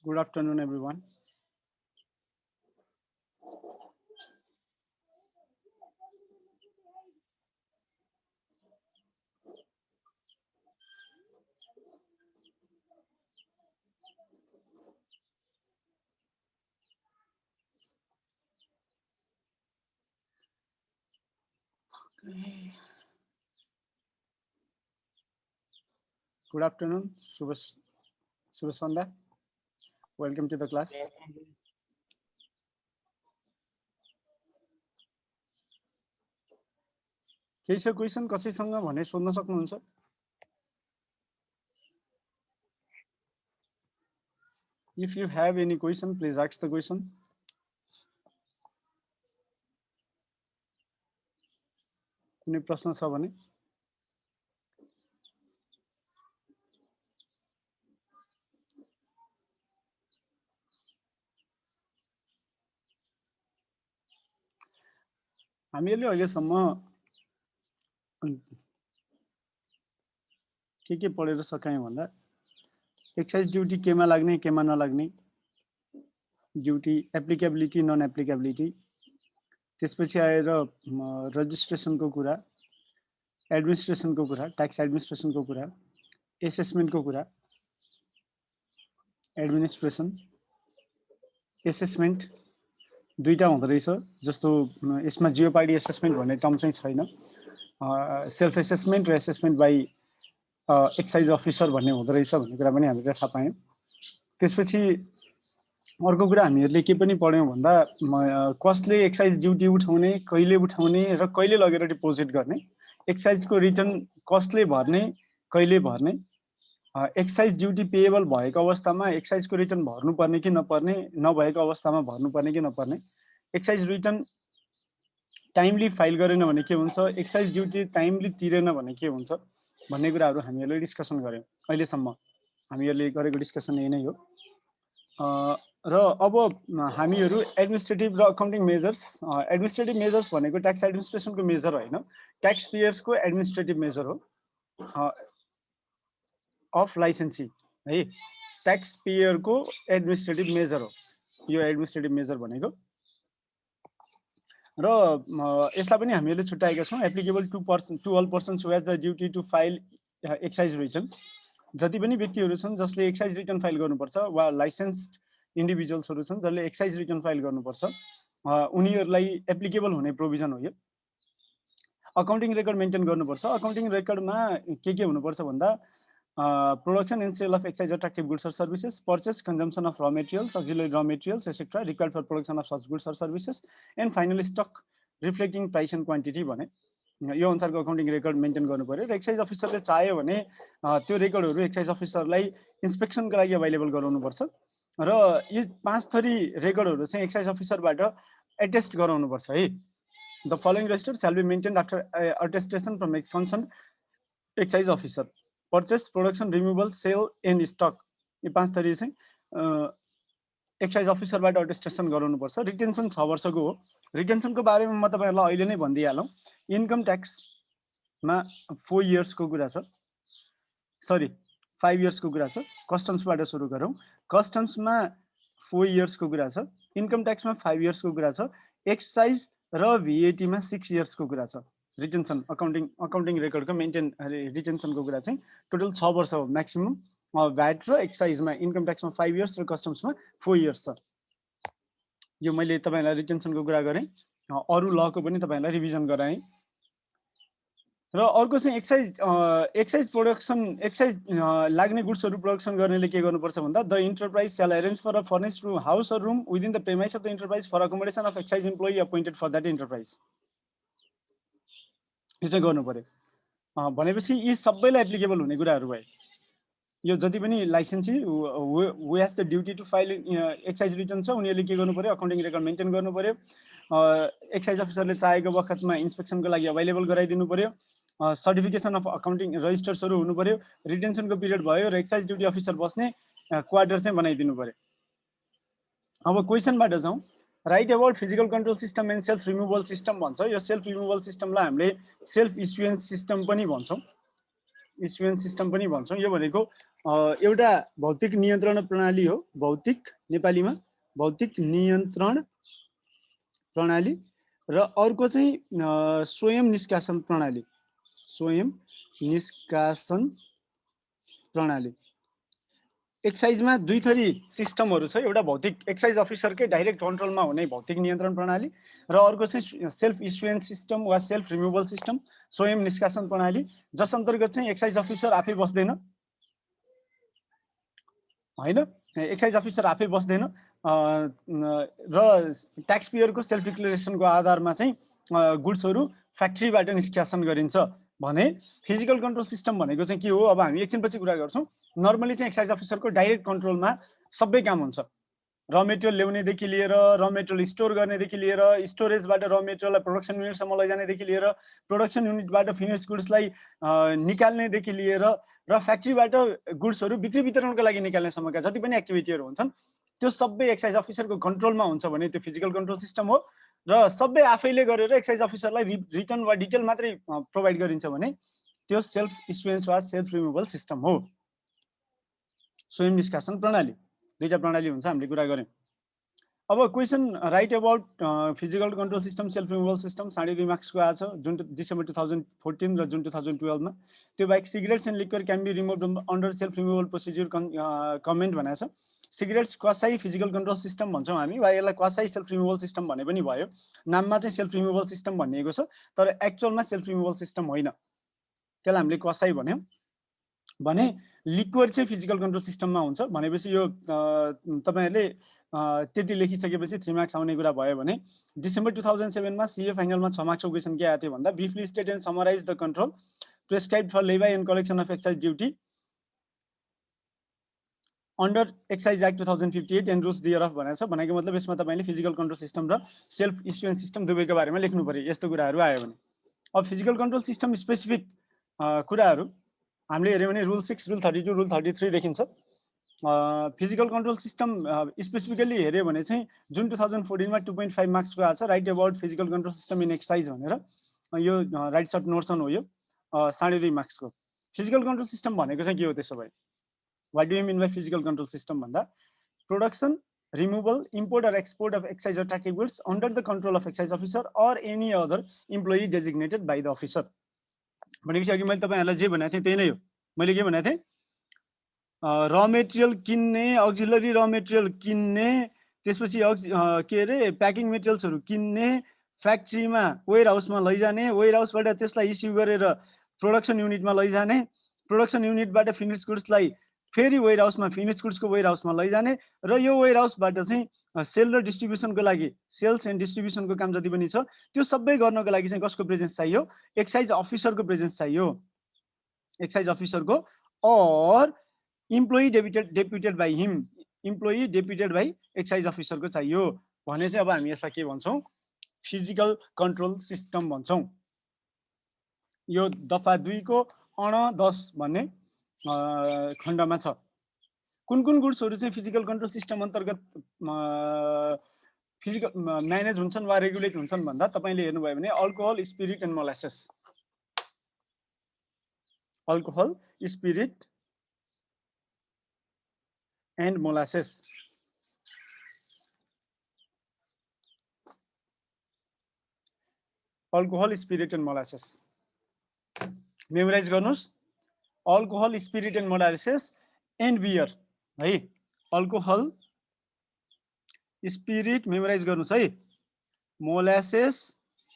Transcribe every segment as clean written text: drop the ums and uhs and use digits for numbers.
Good afternoon, everyone. Good afternoon, Subhasanda. Welcome to the class. केही छ question कसैसँग भने सोध्न सक्नुहुन्छ? If you have any question, please ask the question. कुनै प्रश्न छ भने? हामीले अहिलेसम्म के पढेर सकायौँ भन्दा एक्साइज ड्युटी केमा लाग्ने केमा नलाग्ने, ड्युटी एप्लिकेबिलिटी नन एप्लिकेबिलिटी, त्यसपछि आएर रजिस्ट्रेसनको कुरा, एडमिनिस्ट्रेसनको कुरा, ट्याक्स एडमिनिस्ट्रेसनको कुरा, एसेसमेन्टको कुरा, एडमिनिस्ट्रेसन एसेसमेन्ट दुईटा हुँदो रहेछ, जस्तो यसमा जियोपार्डी एसेसमेन्ट भन्ने टर्म चाहिँ छैन। सेल्फ एसेसमेन्ट र एसेसमेन्ट बाई एक्साइज अफिसर भन्ने हुँदो रहेछ भन्ने कुरा पनि हामीले थाहा पायौँ। त्यसपछि अर्को कुरा हामीहरूले के पनि पढ्यौँ भन्दा कसले एक्साइज ड्युटी उठाउने, कहिले उठाउने र कहिले लगेर डिपोजिट गर्ने, एक्साइजको रिटर्न कसले भर्ने, कहिले भर्ने, एक्साइज ड्युटी पेएबल भएको अवस्थामा एक्साइजको रिटर्न भर्नुपर्ने कि नपर्ने, नभएको अवस्थामा भर्नुपर्ने कि नपर्ने, एक्साइज रिटर्न टाइमली फाइल गरेन भने के हुन्छ, एक्साइज ड्युटी टाइमली तिरेन भने के हुन्छ भन्ने कुराहरू हामीहरूले डिस्कसन गऱ्यौँ। अहिलेसम्म हामीहरूले गरेको डिस्कसन यही नै हो। र अब हामीहरू एडमिनिस्ट्रेटिभ र अकाउन्टिङ मेजर्स, एडमिनिस्ट्रेटिभ मेजर्स भनेको ट्याक्स एडमिनिस्ट्रेसनको मेजर होइन, ट्याक्स पेयर्सको एडमिनिस्ट्रेटिभ मेजर हो अफ लाइसेन्सी है, ट्याक्स पेयरको एडमिनिस्ट्रेटिभ मेजर हो यो एडमिनिस्ट्रेटिभ मेजर भनेको। र यसलाई पनि हामीले छुट्याएका छौँ, applicable to all persons who has the duty to file excise return. जति पनि व्यक्तिहरू छन् जसले एक्साइज रिटर्न फाइल गर्नुपर्छ वा लाइसेन्स्ड इन्डिभिजुअल्सहरू छन् जसले एक्साइज रिटर्न फाइल गर्नुपर्छ, उनीहरूलाई एप्लिकेबल हुने प्रोभिजन हो यो। अकाउन्टिङ रेकर्ड मेन्टेन गर्नुपर्छ। अकाउन्टिङ रेकर्डमा के हुनुपर्छ भन्दा production and sale of excise attractive goods or services, purchase, consumption of raw materials, auxiliary raw materials, etc. required for production of such goods or services, and finally stock reflecting price and quantity भने यो अनुसारको accounting record maintain गर्नु पर्यो। र excise अफिसरले चाह्यो भने त्यो रेकर्डहरू excise अफिसरलाई इन्स्पेक्सनको लागि अभाइलेबल गराउनुपर्छ। र यी 5 थरी रेकर्डहरू चाहिँ एक्साइज अफिसरबाट एटेस्ट गराउनुपर्छ है। The following register shall be maintained after attestation from a concerned excise officer. Purchase, production, removal, sale and stock, यो 5 थरी चाहिँ एक्साइज अफिसरबाट अटेस्टेसन गराउनुपर्छ। रिटेन्सन 6 वर्षको हो। रिटेन्सनको बारेमा म तपाईहरुलाई अहिले नै भन्दिहालौं। इन्कम ट्याक्समा 4 इयर्सको कुरा छ, सरी 5 इयर्सको कुरा छ। कस्टम्सबाट सुरु गरौँ। कस्टम्समा 4 इयर्सको कुरा छ, इन्कम ट्याक्समा 5 इयर्सको कुरा छ, एक्साइज र भीएटीमा 6 इयर्सको कुरा छ। रिटेन्सन अकाउन्टिङ रेकर्डको मेन्टेन रिटेन्सनको कुरा चाहिँ टोटल 6 वर्ष हो म्याक्सिमम। भ्याट र एक्साइजमा इन्कम ट्याक्समा 5 इयर्स र कस्टम्समा 4 इयर्स छ। यो मैले तपाईहरुलाई रिटेन्सनको कुरा गरेँ। अरु लको पनि तपाईहरुलाई रिभिजन गराएँ। र अर्को चाहिँ एक्साइज प्रोडक्सन, एक्साइज लाग्ने गुड्सहरु प्रोडक्सन गर्नेले के गर्नुपर्छ भन्दा the enterprise shall arrange for a furnished room, house or room within the premise of the enterprise for accommodation of excise employee appointed for that enterprise. यो चाहिँ गर्नु पर्यो। भनेपछि यी सबैलाई एप्लिकेबल हुने कुराहरु भए। यो जति पनि licensee who has the duty to file excise return छ उनीहरुले के गर्नु पर्यो, अकाउन्टिङ रेकर्ड मेन्टेन गर्नु पर्यो। एक्साइज अफिसरले चाहेको बखतमा इन्स्पेक्सनको लागि अवेलेबल गराइदिनु पर्यो। सर्टिफिकेसन अफ अकाउन्टिङ रजिस्टर्सहरु हुनु पर्यो। रिटेन्सनको पिरियड भयो र एक्साइज ड्युटी अफिसर बस्ने क्वार्टर चाहिँ बनाइदिनु पर्यो। अब क्वेशनबाट जाउँ। Right about physical control system and self removal system भन्छ। यो सेल्फ रिमुभल सिस्टमलाई हामीले सेल्फ इस्युएन्स सिस्टम पनि भन्छौँ। इस्युएन्स सिस्टम पनि भन्छौँ। यो भनेको एउटा भौतिक नियन्त्रण प्रणाली हो। भौतिक नेपालीमा भौतिक नियन्त्रण प्रणाली र अर्को चाहिँ स्वयं निष्कासन प्रणाली। स्वयं निष्कासन प्रणाली। एक्साइजमा दुई थरी सिस्टमहरू छ। एउटा भौतिक एक्साइज अफिसरकै डाइरेक्ट कन्ट्रोलमा हुने भौतिक नियन्त्रण प्रणाली र अर्को चाहिँ सेल्फ इस्युएन्स सिस्टम वा सेल्फ रिमुभल सिस्टम, स्वयं निष्कासन प्रणाली, जस अन्तर्गत चाहिँ एक्साइज अफिसर आफै बस्दैन हैन। एक्साइज अफिसर आफै बस्दैन र ट्याक्स पेयरको सेल्फ डिक्लेरेसनको आधारमा चाहिँ गुड्सहरू फ्याक्ट्रीबाट निष्कासन गरिन्छ भने फिजिकल कन्ट्रोल सिस्टम भनेको चाहिँ के हो? अब हामी एकछिनपछि कुरा गर्छौँ। नर्मली चाहिँ एक्साइज अफिसरको डाइरेक्ट कन्ट्रोलमा सबै काम हुन्छ। र मेटेरियल ल्याउनेदेखि लिएर र मेटेरियल स्टोर गर्नेदेखि लिएर स्टोरेजबाट र मेटेरियललाई प्रोडक्सन युनिटसम्म लैजानेदेखि लिएर प्रोडक्सन युनिटबाट फिनिस गुड्सलाई निकाल्नेदेखि लिएर र फ्याक्ट्रीबाट गुड्सहरू बिक्री वितरणको लागि निकाल्नेसम्मका जति पनि एक्टिभिटीहरू हुन्छन् त्यो सबै एक्साइज अफिसरको कन्ट्रोलमा हुन्छ भने त्यो फिजिकल कन्ट्रोल सिस्टम हो। र सबै आफैले गरेर एक्साइज अफिसरलाई रिटर्न वा डिटेल मात्रै प्रोभाइड गरिन्छ भने त्यो सेल्फ इस्युएन्स वा सेल्फ रिमुभल सिस्टम हो। स्वयं निष्कासन प्रणाली दुईटा प्रणाली हुन्छ, हामीले कुरा गऱ्यौँ। अब question right about physical control system self removal system 2.5 मार्क्सको आएको छ जुन डिसेम्बर 2014 र जुन 2012 मा। त्यो बाहेक cigarettes and liquor can be removed under self removal procedure comment भनेको छ। Cigarettes quasi physical control system भन्छौँ हामी, वा यसलाई क्वासाई सेल्फ रिमुभल सिस्टम भने पनि भयो। नाममा चाहिँ सेल्फ रिमुभल सिस्टम भनिएको छ तर एक्चुअलमा सेल्फ रिमुभल सिस्टम होइन, त्यसलाई हामीले क्वासाई भन्यौँ। भने लिक्वर चाहिँ फिजिकल कन्ट्रोल सिस्टममा हुन्छ भनेपछि यो तपाईहरुले त्यति लेखिसकेपछि 3 मार्क्स आउने कुरा भयो भने डिसेम्बर 2007 मा सीए फाइनलमा 6 मार्क्सको क्वेशन के आएको थियो भन्दा briefly state and summarise the control prescribed for levy and collection of excise duty under excise act 2058 and rules thereof भनेको छ। भनेको मतलब यसमा तपाईले फिजिकल कन्ट्रोल सिस्टम र सेल्फ इस्युएन्स सिस्टम दुवैको बारेमा लेख्नु पर्यो यस्तो कुराहरू आयो भने। अब फिजिकल कन्ट्रोल सिस्टम स्पेसिफिक कुराहरू हामीले हेर्यौं भने रुल 6, रुल 32, रुल 33 देखिन्छ। फिजिकल कन्ट्रोल सिस्टम स्पेसिफिकली हेर्यो भने चाहिँ जुन 2014 मा 2.5 मार्क्सको आछ right about physical control system in excise भनेर, यो राइट सर्ट नोट्सन हो। यो 2.5 मार्क्सको फिजिकल कन्ट्रोल सिस्टम भनेको चाहिँ के हो त्यसो भए? What do you mean by physical control system भन्दा production, removal, import or export of excise or taxable goods under the control of excise officer or any other employee designated by the officer। भनेपछि अघि मैले तपाईहरुलाई जे भनेको थिएँ त्यही नै हो। मैले के भनेको थिएँ? र मेटेरियल किन्ने, अक्सिलरी र मेटेरियल किन्ने, त्यसपछि के रे प्याकिङ मेटेरियल्सहरु किन्ने, फ्याक्ट्रीमा वेयर हाउसमा लैजाने, वेयर हाउसबाट त्यसलाई इस्यु गरेर प्रोडक्सन युनिटमा लैजाने, प्रोडक्सन युनिटबाट फिनिश गुड्सलाई फेरि वेयर हाउसमा फिनिश गुड्सको वेयर हाउसमा लैजाने र यो वेयर हाउसबाट चाहिँ सेल र डिस्ट्रिब्युसनको लागि सेल्स एन्ड डिस्ट्रिब्युसनको काम जति पनि छ त्यो सबै गर्नको लागि चाहिँ कसको प्रेजेन्स चाहियो? एक्साइज अफिसरको प्रेजेन्स चाहियो। एक्साइज अफिसरको or employee deputed by him, employee deputed by excise अफिसरको चाहियो भने चाहिँ अब हामी यसलाई के भन्छौँ? फिजिकल कन्ट्रोल सिस्टम भन्छौँ। यो दफा 2 को अण 10 भन्ने खण्डमा छ। कुन कुन गुड्सहरु चाहिँ फिजिकल कन्ट्रोल सिस्टम अन्तर्गत फिजिकल म्यानेज हुन्छन् वा रेगुलेट हुन्छन् भन्दा तपाईले हेर्नुभयो भने alcohol, spirit and molasses. Alcohol, spirit and molasses. Alcohol, spirit and molasses memorise गर्नुस्। Alcohol, spirit and molasses and beer है। अल्कोहल, स्पिरिट मेमोराइज गर्नुस् है। मोलासेस,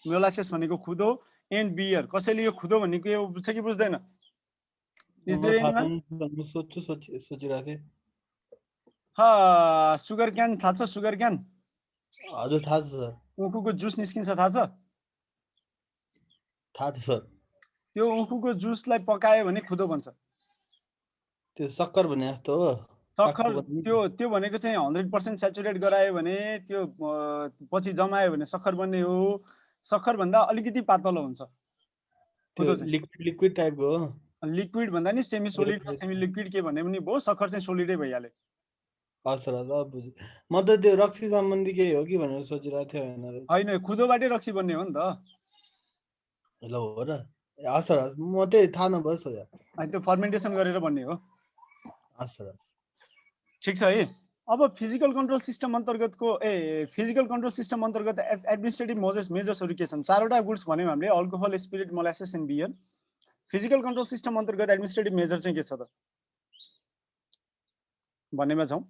मोलासेस भनेको खुदो एन्ड बियर। कसैले यो खुदो भनेको यो बुझ्छ कि बुझ्दैन? सुगर क्यान थाहा छ? सुगर क्यान हजुर थाहा छ सर। उखुको जुस निस्किन्छ थाहा छ? थाहा छ सर। त्यो उखुको जुसलाई पकायो भने खुदो बन्छ। त्यो सक्कर भने जस्तो हो। सक्खर त्यो भनेको चाहिँ 100% स्याचुरेट गरायो भने त्यो पछि जमायो भने सक्खर बन्ने हो। सक्खर भन्दा अलिकति पातलो हुन्छ। त्यो लिक्विड टाइपको हो। लिक्विड भन्दा नि सेमी सोलिड र सेमी लिक्विड के भन्ने पनि भयो। सक्खर चाहिँ सोलिडै भइहाल्यो। हजुर ल बुझे। म त त्यो रक्सी सम्बन्धी केही हो कि भनेर सोचिरहेको थिएँ। हैन, खुदोबाटै रक्सी बन्ने हो नि त। ल हो र। हस् सर हस् म त्यही थाहा नभयो सोधेँ। अनि त्यो फर्मेन्टेसन गरेर भन्ने हो। हस् सर हस्। ठिक छ है। अब फिजिकल कन्ट्रोल सिस्टम अन्तर्गतको फिजिकल कन्ट्रोल सिस्टम अन्तर्गत एडमिनिस्ट्रेटिभ मेजर्सहरू के छन्? 4वटा गुड्स भन्यौँ हामीले, alcohol, spirit, molasses and beer. Physical control system अन्तर्गत एडमिनिस्ट्रेटिभ मेजर चाहिँ के छ त भन्नेमा छौँ।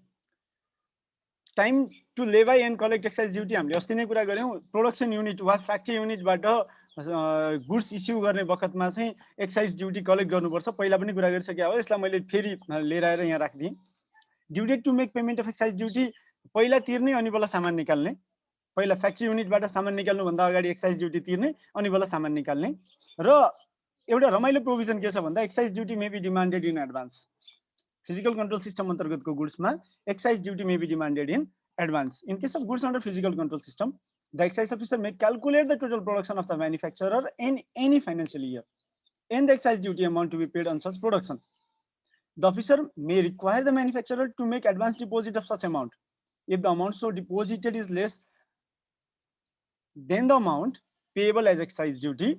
Time to levy and collect excise duty हामीले अस्ति नै कुरा गऱ्यौँ। प्रोडक्सन युनिट वा फ्याक्ट्री युनिटबाट गुड्स इस्यु गर्ने बखतमा चाहिँ एक्साइज ड्युटी कलेक्ट गर्नुपर्छ। पहिला पनि कुरा गरिसकेको हो, यसलाई मैले फेरि लिएर आएर यहाँ राखिदिएँ। Duty to make payment of excise duty पहिला तिर्ने अनि बल्ल सामान निकाल्ने। पहिला फ्याक्ट्री युनिटबाट सामान निकाल्नुभन्दा अगाडि एक्साइज ड्युटी तिर्ने अनि बल्ल सामान निकाल्ने। र एउटा रमाइलो प्रोभिजन के छ भन्दा excise duty may be demanded in advance. Physical control system अन्तर्गतको गुड्समा excise duty may be demanded in advance. In case of goods under physical control system, the excise officer may calculate the total production of the manufacturer in any financial year and the excise duty amount to be paid on such production. The officer may require the manufacturer to make advance deposit of such amount. If the amount so deposited is less than the amount payable as excise duty,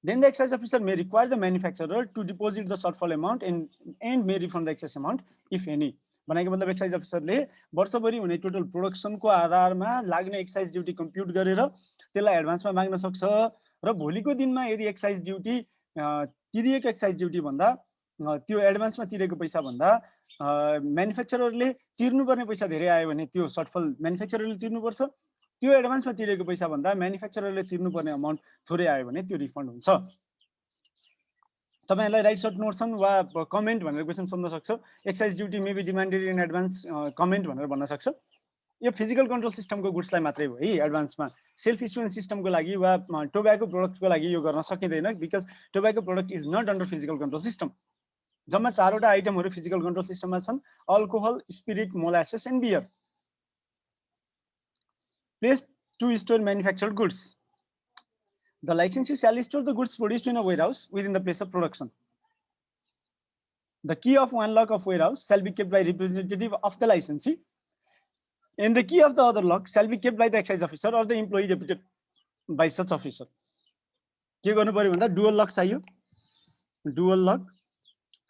then the excise officer may require the manufacturer to deposit the shortfall amount and may refund the excess amount if any. भनेको मतलब excise अफिसरले वर्षभरि हुने total प्रोडक्सनको आधारमा लाग्ने excise duty कम्प्युट गरेर त्यसलाई एडभान्समा माग्न सक्छ र भोलिको दिनमा यदि एक्साइज ड्युटी तिरिएको एक्साइज ड्युटी भन्दा त्यो एडभान्समा तिरेको पैसा भन्दा म्यानुफ्याक्चररले तिर्नुपर्ने पैसा धेरै आयो भने त्यो सर्टफल म्यानुफ्याक्चररले तिर्नुपर्छ। त्यो एडभान्समा तिरेको पैसा भन्दा म्यानुफ्याक्चररले तिर्नुपर्ने अमाउन्ट थोरै आयो भने त्यो रिफन्ड हुन्छ। तपाईहरुलाई राइट सर्ट नोट्सन वा कमेन्ट भनेर क्वेशन सोध्न सक्छ। Excise duty may be demanded in advance comment भनेर भन्न सक्छ। यो फिजिकल कन्ट्रोल सिस्टमको गुड्सलाई मात्रै हो है। एडभान्समा सेल्फ इस्युएन्स सिस्टमको लागि वा टोब्याको प्रोडक्टको लागि यो गर्न सकिँदैन, because tobacco product is not under physical control system. जम्मा 4वटा आइटमहरू फिजिकल कन्ट्रोल सिस्टममा छन्, alcohol, spirit, molasses and beer. Place to store manufactured goods. The licensee shall store the goods produced in a warehouse within the place of production. The key of one lock of warehouse shall be kept by representative of the licensee, and the key of the other lock shall be kept by the excise officer or the employee deputed by such officer. के गर्नु पर्यो भन्दा dual lock चाहियो, dual lock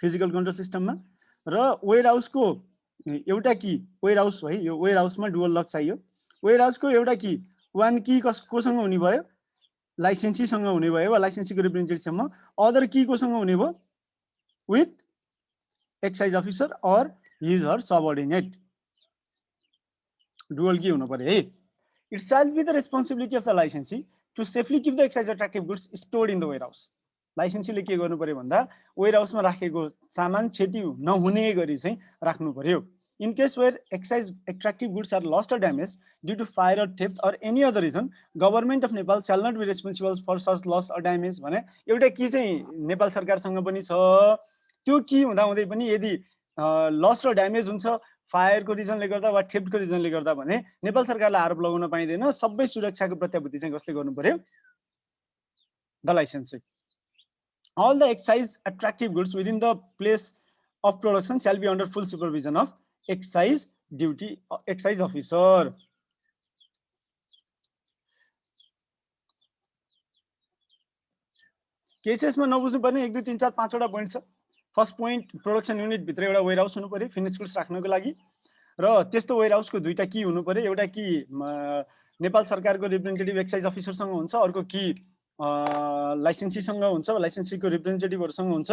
physical control सिस्टममा, र वेयरहाउसको एउटा की, warehouse है यो वेयरहाउसमा डुअल लक चाहियो। वेयरहाउसको एउटा की, वान की कोसँग हुने भयो, लाइसेन्सीसँग हुने भयो वा लाइसेन्सीको रिप्रेजेन्टेटिभसम्म। अदर की कोसँग हुने भयो, with excise officer or his her subordinate. Dual key हुनु पर्यो है। It shall be the responsibility of the licensee to safely keep the excise attractive goods stored in the warehouse. लाइसेन्सीले के गर्नु पर्यो भन्दा वेयरहाउसमा राखेको सामान क्षति नहुने गरी चाहिँ राख्नु पर्यो। In case where excise attractive goods are lost or damaged due to fire or theft or any other reason, government of Nepal shall not be responsible for such loss or damage। भने एउटा की चाहिँ नेपाल सरकारसँग पनि छ, त्यो की हुँदा हुँदै पनि यदि लस र ड्यामेज हुन्छ फायरको रिजनले गर्दा वा थेफ्टको रिजनले गर्दा भने नेपाल सरकारलाई आरोप लगाउन पाइँदैन। सबै सुरक्षाको प्रत्याभूति चाहिँ कसले गर्नु पर्यो? The लाइसेन्सी। All the excise attractive goods within the place of production shall be under full supervision of excise duty excise officer। केसेसमा नबुझ्नु पर्ने 1 2 3 4 5 वटा पोइन्ट छ। फर्स्ट पोइन्ट, प्रोडक्सन युनिट भित्र एउटा वेयरहाउस हुनु पर्यो फिनिश गुड्स राख्नको लागि, र त्यस्तो वेयरहाउसको दुईटा की हुनु पर्यो। एउटा की नेपाल सरकारको रिप्रेजेन्टेटिभ एक्साइज अफिसरसँग हुन्छ, अर्को की लाइसेन्सीसँग हुन्छ, लाइसेन्सीको रिप्रेजेन्टेटिभहरुसँग हुन्छ।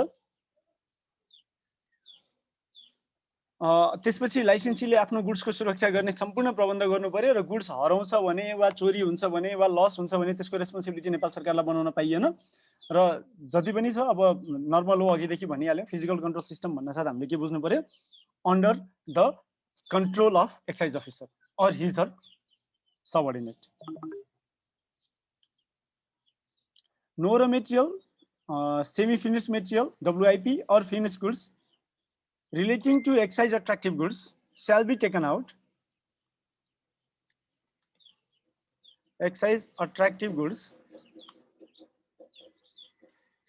त्यसपछि लाइसेन्सीले आफ्नो गुड्सको सुरक्षा गर्ने सम्पूर्ण प्रबन्ध गर्नु पर्यो, र गुड्स हराउँछ भने वा चोरी हुन्छ भने वा लस हुन्छ भने त्यसको रेस्पोन्सिबिलिटी नेपाल सरकारलाई बनाउन पाइएन। र जति पनि छ अब नर्मल हो, अघिदेखि भनिहाल्यो, फिजिकल कन्ट्रोल सिस्टम भन्न साथ हामीले के बुझ्नु पर्यो? Under the control of excise officer or his her subordinate. No raw material, semi-finished material (WIP) or finished goods relating to excise attractive goods shall be taken out. Excise attractive goods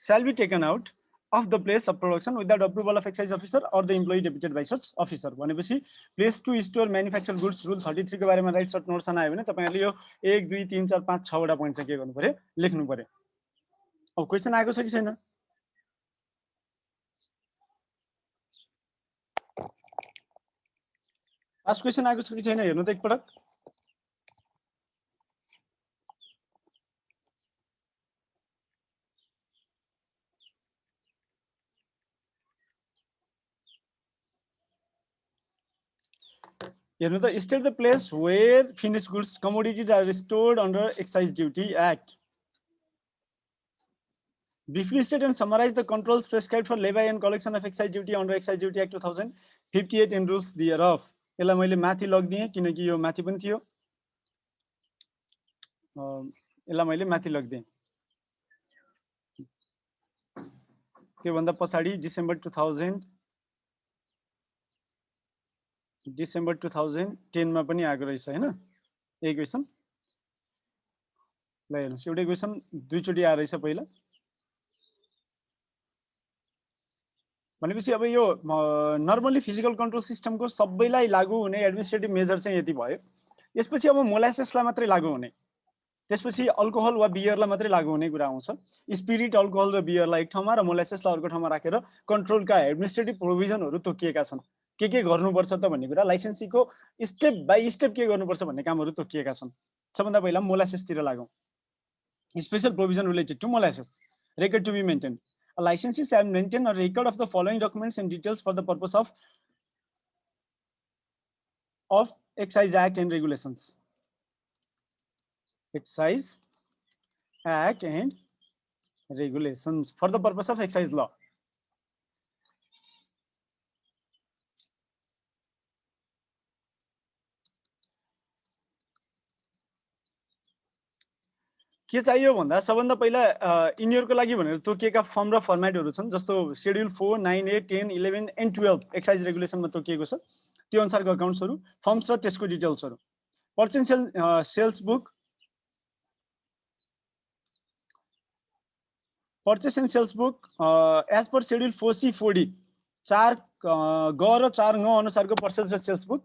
shall be taken out of the place of production without approval of excise officer or the employee deputed by such officer। भनेपछि place to store manufactured goods rule 33 को बारेमा right short नोट्सन आयो भने तपाईहरुले यो 1 2 3 4 5 6 वटा point चाहिँ के गर्नु पर्यो? लेख्नु पर्यो। अब क्वेसन आएको छ कि छैन? पास क्वेसन आएको छ कि छैन हेर्नु त एकपटक। हेर्नु त, state the place where finish goods commodities are stored under excise duty act. Briefly state and summarize the controls prescribed for levy and collection of excise duty under Excise Duty Act 2058 and rules thereof। यसलाई मैले माथि लगिदिएँ किनकि यो माथि पनि थियो, यसलाई मैले माथि लगिदिएँ। त्योभन्दा पछाडि डिसेम्बर 2010 मा पनि आएको रहेछ हैन यही क्वेसन। ल हेर्नुस्, एउटै क्वेसन दुईचोटि आएको रहेछ पहिला। भनेपछि अब यो नर्मली फिजिकल कन्ट्रोल सिस्टमको सबैलाई लागू हुने एडमिनिस्ट्रेटिभ मेजर चाहिँ यति भयो। यसपछि अब मोलासेसलाई मात्रै लागू हुने, त्यसपछि अल्कोहल वा बियरलाई मात्रै लागू हुने कुरा आउँछ। स्पिरिट, अल्कोहल र बियरलाई एक ठाउँमा र मोलासेसलाई अर्को ठाउँमा राखेर कन्ट्रोलका एडमिनिस्ट्रेटिभ प्रोभिजनहरू तोकिएका छन्। के गर्नुपर्छ त भन्ने कुरा, लाइसेन्सीको स्टेप बाई स्टेप के गर्नुपर्छ भन्ने कामहरू तोकिएका छन्। सबभन्दा पहिला मोलासेसतिर लागौँ। Special provision related to molasses, record to be maintained. A licensee shall maintain a record of the following documents and details for the purpose of Excise Act and regulations. Excise Act and regulations for the purpose of excise law. के चाहियो भन्दा सबभन्दा पहिला यिनीहरूको लागि भनेर तोकिएका form र फर्मेटहरू छन्, जस्तो शेड्युल 4, 9, 8, 10, 11 एन्ड 12 एक्साइज रेगुलेसनमा तोकिएको छ। त्यो अनुसारको अकाउन्ट्सहरू, फर्म्स र त्यसको डिटेल्सहरू। Purchase and sales book, purchase and sales book as per schedule 4C 4D 4 ग र 4 ङ अनुसारको पर्चेज र sales book.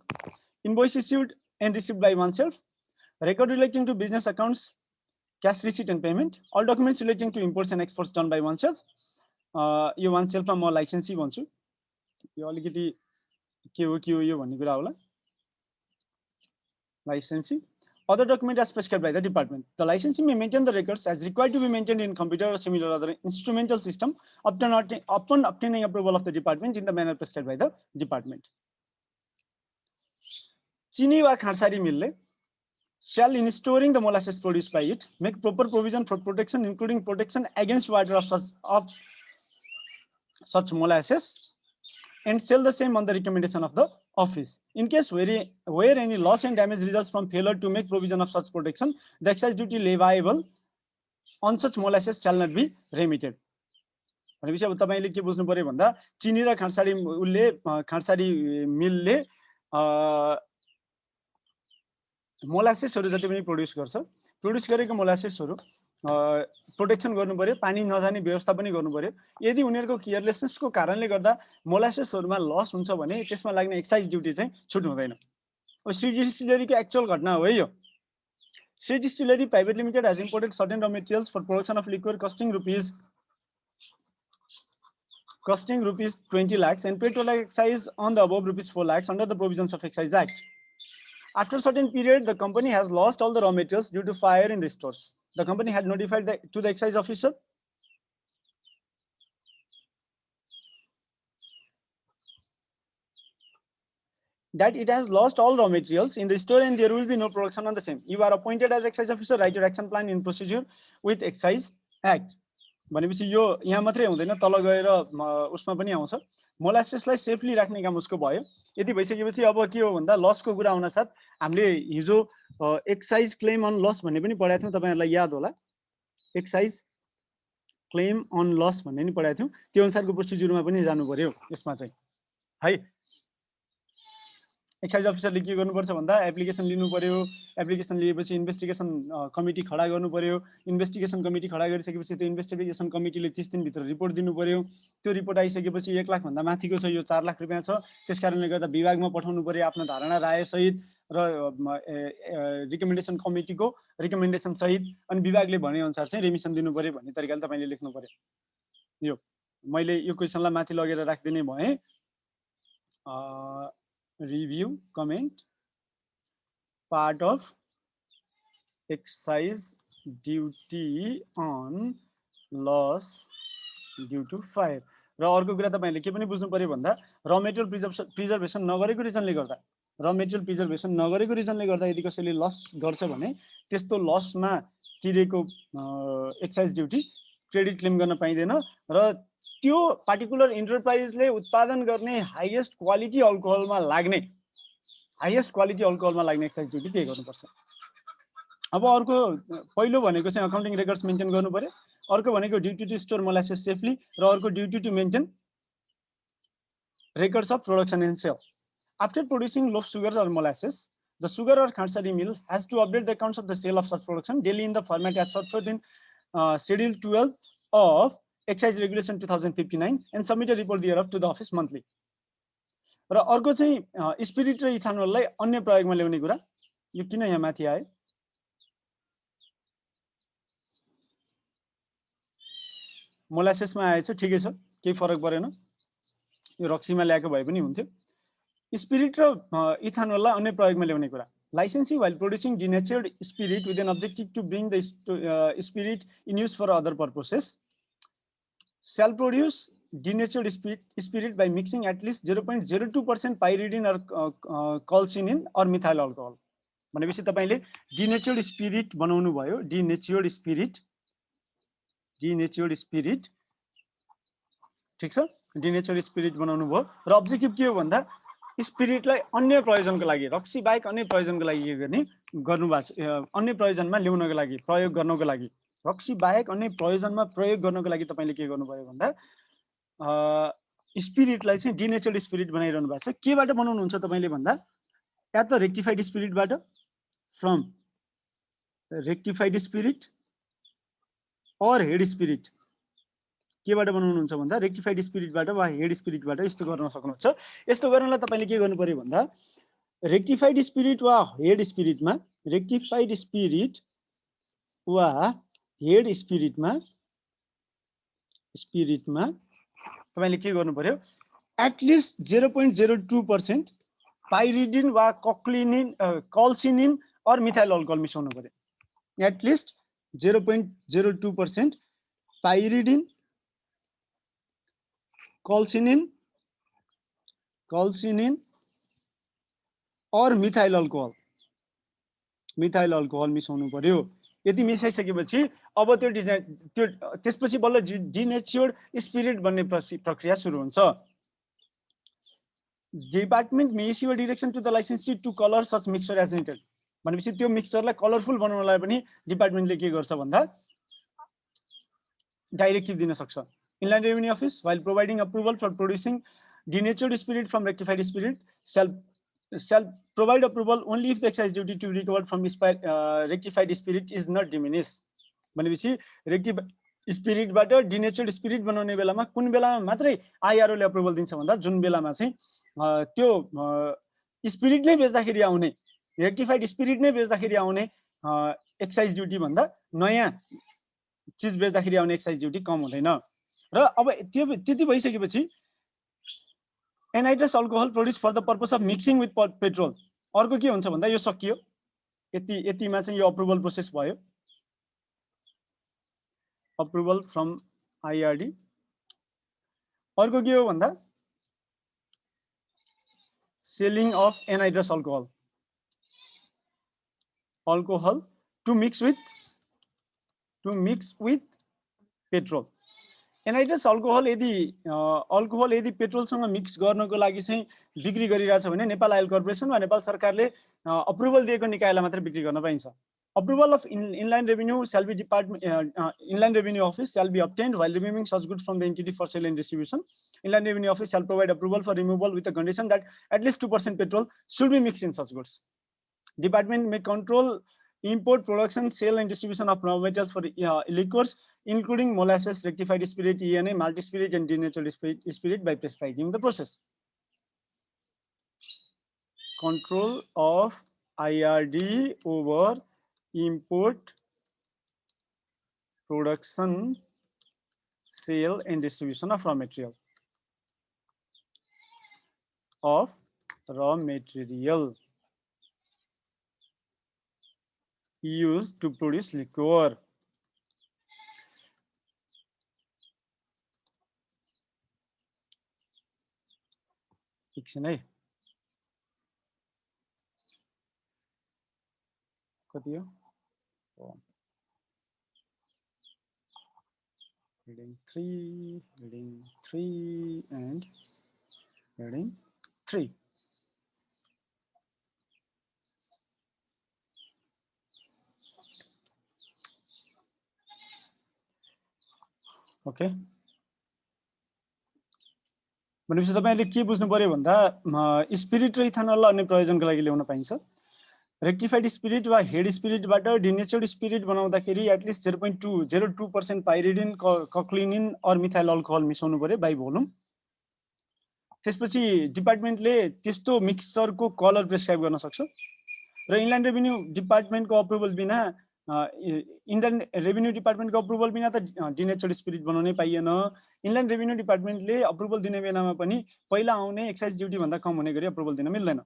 Invoice issued and received by one self. Record relating to business accounts, cash receipt and payment, all documents relating to imports and exports done by oneself। यो one सेल्फमा म लाइसेन्सी भन्छु, यो अलिकति के हो यो भन्ने कुरा होला। लाइसेन्सी, other document as prescribed by the department. The licensee may maintain the records as required to be maintained in computer or similar other instrumental system upon obtaining approval of the department in the manner prescribed by the department। चिनी वा खाँडसारी मिलले shall in storing the molasses produced by it make proper provision for protection, including protection against water of such molasses, and sell the same on the recommendation of the office. In case where any loss and damage results from failure to make provision of such protection, the excise duty leviable on such molasses shall not be remitted। भनेपछि अब तपाईले के बुझ्नु पर्यो भन्दा चिनी र खाँडसारी मिलले मोलासेसहरू जति पनि प्रोड्युस गरेको मोलासेसहरू प्रोटेक्सन गर्नु पर्यो, पानी नजाने व्यवस्था पनि गर्नु पर्यो। यदि उनीहरूको केयरलेसनेसको कारणले गर्दा मोलासेसहरूमा लस हुन्छ भने त्यसमा लाग्ने एक्साइज ड्युटी चाहिँ छुट हुँदैन। अब श्री डिस्टिलरीको एक्चुअल घटना हो यो। Shri distillery private limited has imported certain raw materials for production of liquor costing rupees 20 lakhs and paid total excise on the above rupees 4 lakhs under the provisions of Excise Act। After a certain period, the company has lost all the raw materials due to fire in the stores. The company had notified to the excise officer that it has lost all raw materials in the store and there will be no production on the same. You are appointed as excise officer, write your action plan in procedure with Excise Act। भनेपछि यो यहाँ मात्रै हुँदैन, तल गएर उसमा पनि आउँछ। मोलासेसलाई सेफली राख्ने काम उसको भयो। यदि भइसकेपछि अब के हो भन्दा लसको कुरा आउन साथ हामीले हिजो एक्साइज क्लेम अन लस भन्ने पनि पढाएको थियौँ, तपाईहरुलाई याद होला। एक्साइज क्लेम अन लस भन्ने पनि पढाएको थियौँ, त्यो अनुसारको प्रोसिड्युरमा पनि जानु पर्यो यसमा चाहिँ है। एक्साइज अफिसरले के गर्नुपर्छ भन्दा एप्लिकेसन लिनु पर्यो, एप्लिकेसन लिएपछि इन्भेस्टिगेसन कमिटी खडा गर्नु पर्यो, इन्भेस्टिगेसन कमिटी खडा गरिसकेपछि त्यो इन्भेस्टिगेसन कमिटीले 30 दिनभित्र रिपोर्ट दिनु पर्यो। त्यो रिपोर्ट आइसकेपछि 1 लाख भन्दा माथिको छ, यो 4 लाख रुपैयाँ छ, त्यसकारणले गर्दा विभागमा पठाउनु पर्यो आफ्नो धारणा राय सहित। र रिकमेन्डेसन कमिटीको रिकमेन्डेसन सहित अनि विभागले भने अनुसार चाहिँ रेमिसन दिनु पर्यो भन्ने तरिकाले तपाईले लेख्नु पर्यो। यो मैले यो क्वेसनलाई माथि लगेर राख्दिने भए review comment part of excise duty on loss due to fire. र अर्को कुरा तपाईले के पनि बुझ्नु पर्यो भन्दा र मेटेरियल प्रिजर्भेसन नगरेको रिजनले गर्दा यदि कसैले लस गर्छ भने त्यस्तो लसमा तिरेको एक्साइज ड्युटी क्रेडिट क्लेम गर्न पाइँदैन र त्यो पार्टिकुलर इन्टरप्राइजले उत्पादन गर्ने हाईएस्ट क्वालिटी अल्कोहलमा लाग्ने एक्साइज ड्युटी पे गर्नुपर्छ। अब अर्को पहिलो भनेको चाहिँ अकाउन्टिङ रेकर्ड्स मेन्टेन गर्नु पर्यो, अर्को भनेको duty to store molasses safely र अर्को duty to maintain records of production and sale. After producing loaf sugars or molasses, the sugar or khansari mill has to update the accounts of the sale of such production daily in the format as set forth in Schedule 12 of Excise Regulation 2059 and submit a report thereof to the office monthly. र अर्को चाहिँ spirit र इथानोललाई अन्य प्रयोगमा ल्याउने कुरा, यो किन यहाँ माथि आयो? मोलासेसमा आएछ, ठिकै छ, केही फरक परेन, यो रक्सीमा ल्याएको भए पनि हुन्थ्यो। स्पिरिट र इथानोललाई अन्य प्रयोगमा ल्याउने कुरा, licensee while producing denatured spirit with an objective to bring the spirit in use for other purposes shall produce denatured spirit by mixing at least 0.02% pyridine or colchinin or methyl alcohol. भनेपछि तपाईले denatured spirit बनाउनु भयो, denatured spirit ठीक छ, denatured spirit बनाउनु भयो र objective के हो भन्दा स्पिरिटलाई अन्य प्रयोजनको लागि, रक्सी बाहेक अन्य प्रयोजनको लागि के गर्ने गर्नुभएको छ, अन्य प्रयोजनमा ल्याउनको लागि, प्रयोग गर्नको लागि, रक्सी बाहेक अन्य प्रयोजनमा प्रयोग गर्नको लागि तपाईले के गर्नु पर्यो भन्दा स्पिरिटलाई चाहिँ डिनेचर्ड स्पिरिट बनाइरहनु भएको छ। केबाट बनाउनुहुन्छ तपाईले भन्दा या त रेक्टिफाइड स्पिरिटबाट, फ्रम रेक्टिफाइड स्पिरिट और हेड स्पिरिट, केबाट बनाउनुहुन्छ भन्दा रेक्टिफाइड स्पिरिटबाट वा हेड स्पिरिटबाट यस्तो गर्न सक्नुहुन्छ। यस्तो गर्नलाई तपाईले के गर्नु पर्यो भन्दा रेक्टिफाइड स्पिरिट वा हेड स्पिरिटमा, रेक्टिफाइड स्पिरिट वा हेड स्पिरिटमा तपाईले के गर्नु पर्यो, एटलिस्ट 0.02% पाइरिडिन वा कल्सिनिन और मिथाइल अल्कोहल मिसाउनु पर्यो। एटलिस्ट 0.02% पाइरिडिन, कल्सिनिन और मिथाइल अल्कोहल मिसाउनु पर्यो। यदि मिसाइसकेपछि अब त्यो त्यसपछि बल्ल डिनेचर्ड स्पिरिट बन्ने प्रक्रिया सुरु हुन्छ। Department may issue a direction to the licensee to colour such mixture as needed. भनेपछि त्यो मिक्सचरलाई कलरफुल बनाउनलाई पनि डिपार्टमेन्टले के गर्छ भन्दा डाइरेक्टिभ दिन सक्छ। Inland Revenue Office, while providing approval for producing denatured spirit from rectified spirit, shall provide approval only if the excise duty to be recovered from rectified spirit is not diminished. भनेपछि rectified स्पिरिटबाट denatured spirit बनाउने बेलामा कुन बेलामा मात्रै IRO ले approval दिन्छ भन्दा जुन बेलामा चाहिँ त्यो स्पिरिट नै बेच्दाखेरि आउने, रेक्टिफाइड स्पिरिट नै बेच्दाखेरि आउने एक्साइज ड्युटी भन्दा नयाँ चीज बेच्दाखेरि आउने एक्साइज ड्युटी कम हुँदैन। र अब त्यति भइसकेपछि anhydrous alcohol produce for the purpose of mixing with petrol, अर्को के हुन्छ भन्दा यो सकियो, यतिमा चाहिँ यो अप्रुभल प्रोसेस भयो, अप्रुभल फ्रम IRD। अर्को के हो भन्दा selling of anhydrous alcohol to mix with petrol. Anhydrous alcohol यदि पेट्रोलसँग मिक्स गर्नको लागि चाहिँ बिक्री गरिरहेछ भने नेपाल आयल कर्पोरेसन वा नेपाल सरकारले अप्रुभल दिएको निकायलाई मात्र बिक्री गर्न पाइन्छ। Approval of inland revenue shall be Inland Revenue Office shall be obtained while removing such goods from the entity for sale and distribution. Inland Revenue Office shall provide approval for removal with the condition that at least 2% petrol should be mixed in such goods. Department may control import, production, sale and distribution of raw materials for liquors, including molasses, rectified spirit, ENA, multi-spirit and denatured spirit by prescribing the process. Control of IRD over import, production, sale and distribution of raw material. Used to produce liquor. एकछिन है, कति हो? Heading 3 and heading 3. Okay, भनेपछि तपाईले के बुझ्नु पर्यो भन्दा स्पिरिट र इथानललाई अन्य प्रयोजनको लागि ल्याउन पाइन्छ। रेक्टिफाइड स्पिरिट वा हेड स्पिरिटबाट डिनेचर्ड स्पिरिट बनाउँदाखेरि एटलिस्ट 0.202% पाइरिडिन, कक्लिनिन अर मिथाइल अल्कोहल मिसाउनु पर्यो बाइ भोल्युम। त्यसपछि डिपार्टमेन्टले त्यस्तो मिक्सचरको कलर प्रेस्क्राइब गर्न सक्छ र इनल्यान्ड रेभिन्यू डिपार्टमेन्टको अप्रुभल बिना इन्डियन रेभिन्यू डिपार्टमेन्टको अप्रुभल बिना त डिनेचर्ड स्पिरिट बनाउनै पाइएन। इनल्यान्ड रेभिन्यू डिपार्टमेन्टले अप्रुभल दिने बेलामा पनि पहिला आउने एक्साइज ड्युटी भन्दा कम हुने गरी अप्रुभल दिन मिल्दैन।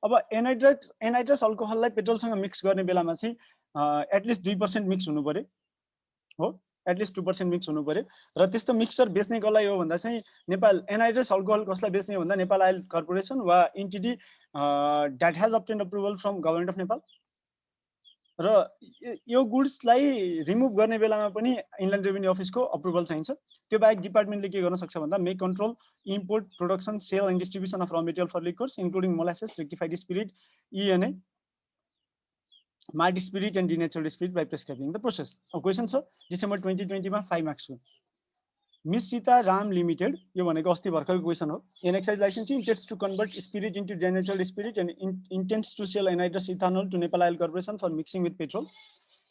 अब एनाइड्रस अल्कोहललाई पेट्रोलसँग मिक्स गर्ने बेलामा चाहिँ एटलिस्ट 2% मिक्स हुनु पर्यो हो, एटलिस्ट 2% मिक्स हुनु पर्यो। र त्यस्तो मिक्सचर बेच्ने कसलाई हो भन्दा चाहिँ नेपाल एनाइड्रस अल्कोहल कसलाई बेच्ने भन्दा नेपाल आयल कर्पोरेसन वा entity that has obtained approval from government of Nepal. र यो गुड्सलाई रिमुभ गर्ने बेलामा पनि इनल्यान्ड रेभिन्यू अफिसको अप्रुभल चाहिन्छ। त्यो बाहेक डिपार्टमेन्टले के गर्न सक्छ भन्दा may control import, production, sale and distribution of raw material for liquors including molasses, rectified spirit, ENA, malt spirit and denatured spirit by prescribing the process. Question छ डिसेम्बर 2020 मा 5 मार्क्सको। मिस सीता राम लिमिटेड, यो भनेको अस्ति भर्खरको क्वेसन हो। An excise licensing intends to convert spirit into denatured spirit and intends to sell anhydrous ethanol to Nepal Oil Corporation for mixing with petrol.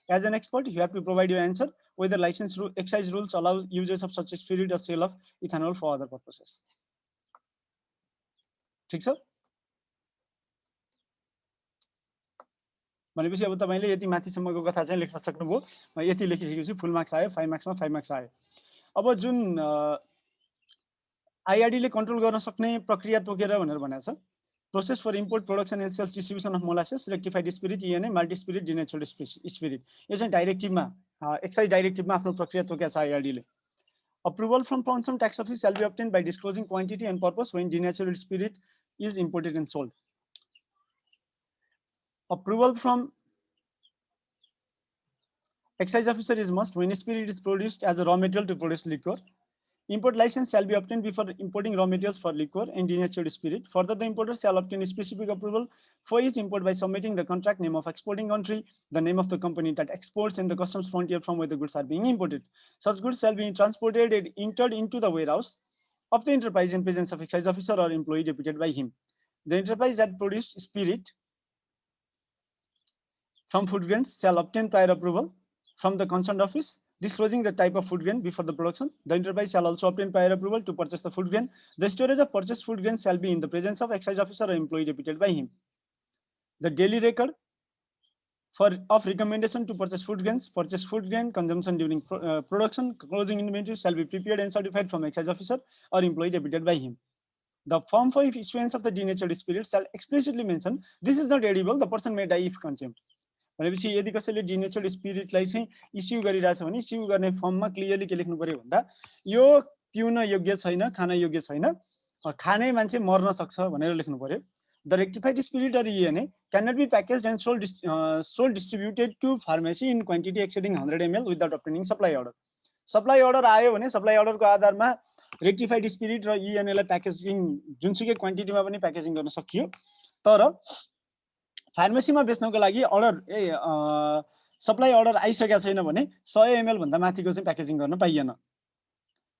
As an expert, you have to provide your answer whether excise rules allow users of such spirit or sale of ethanol for other purposes. ठिक छ? भनेपछि अब तपाईले यति माथिसम्मको कथा चाहिँ लेख्न सक्नुभयो। यति लेखिसकेपछि फुल मार्क्स आयो, 5 मार्क्समा 5 मार्क्स आयो। अब जुन IRD ले कन्ट्रोल गर्न सक्ने प्रक्रिया तोकेर भनेर भनेको छ, process for import, production and sales distribution of molasses, rectified spirit, ENA, malty spirit, denatured spirit. यो चाहिँ डाइरेक्टिभमा एक्साइज डाइरेक्टिभमा आफ्नो प्रक्रिया तोकेको छ IRD ले। Approval from concerned tax office shall be obtained by disclosing quantity and purpose when denatured spirit is imported and sold. Approval from excise officer is must when spirit is produced as a raw material to produce liquor. Import license shall be obtained before importing raw materials for liquor and denatured spirit. Further, the importer shall obtain specific approval for each import by submitting the contract, name of exporting country, the name of the company that exports, and the customs frontier from where the goods are being imported. Such goods shall be transported and entered into the warehouse of the enterprise in presence of excise officer or employee deputed by him. The enterprise that produced spirit from food grains shall obtain prior approval from the concerned office, disclosing the type of food grain before the production. The enterprise shall also obtain prior approval to purchase the food grain. The storage of purchased food grain shall be in the presence of excise officer or employee deputed by him. The daily record of recommendation to purchase food grains, purchase food grain, consumption during production, closing inventory shall be prepared and certified from excise officer or employee deputed by him. The form for issuance of the denatured spirit shall explicitly mention this is not edible, the person may die if consumed. भनेपछि यदि कसैले denatured स्पिरिटलाई चाहिँ issue गरिरहेछ भने issue गर्ने फर्ममा clearly के लेख्नु पर्यो भन्दा यो पिउन योग्य छैन, खान योग्य छैन, खाने मान्छे मर्न सक्छ भनेर लेख्नु पर्यो। The rectified spirit or ENA cannot be packaged and sold distributed to pharmacy in quantity exceeding 100 ml without obtaining supply order. Supply order आयो भने सप्लाई अर्डरको आधारमा रेक्टिफाइड स्पिरिट र ENA लाई प्याकेजिङ जुनसुकै क्वान्टिटीमा पनि प्याकेजिङ गर्न सकियो। तर फार्मेसीमा बेच्नको लागि अर्डर सप्लाई अर्डर आइसकेको छैन भने 100 ml भन्दा माथिको चाहिँ प्याकेजिङ गर्न पाइएन।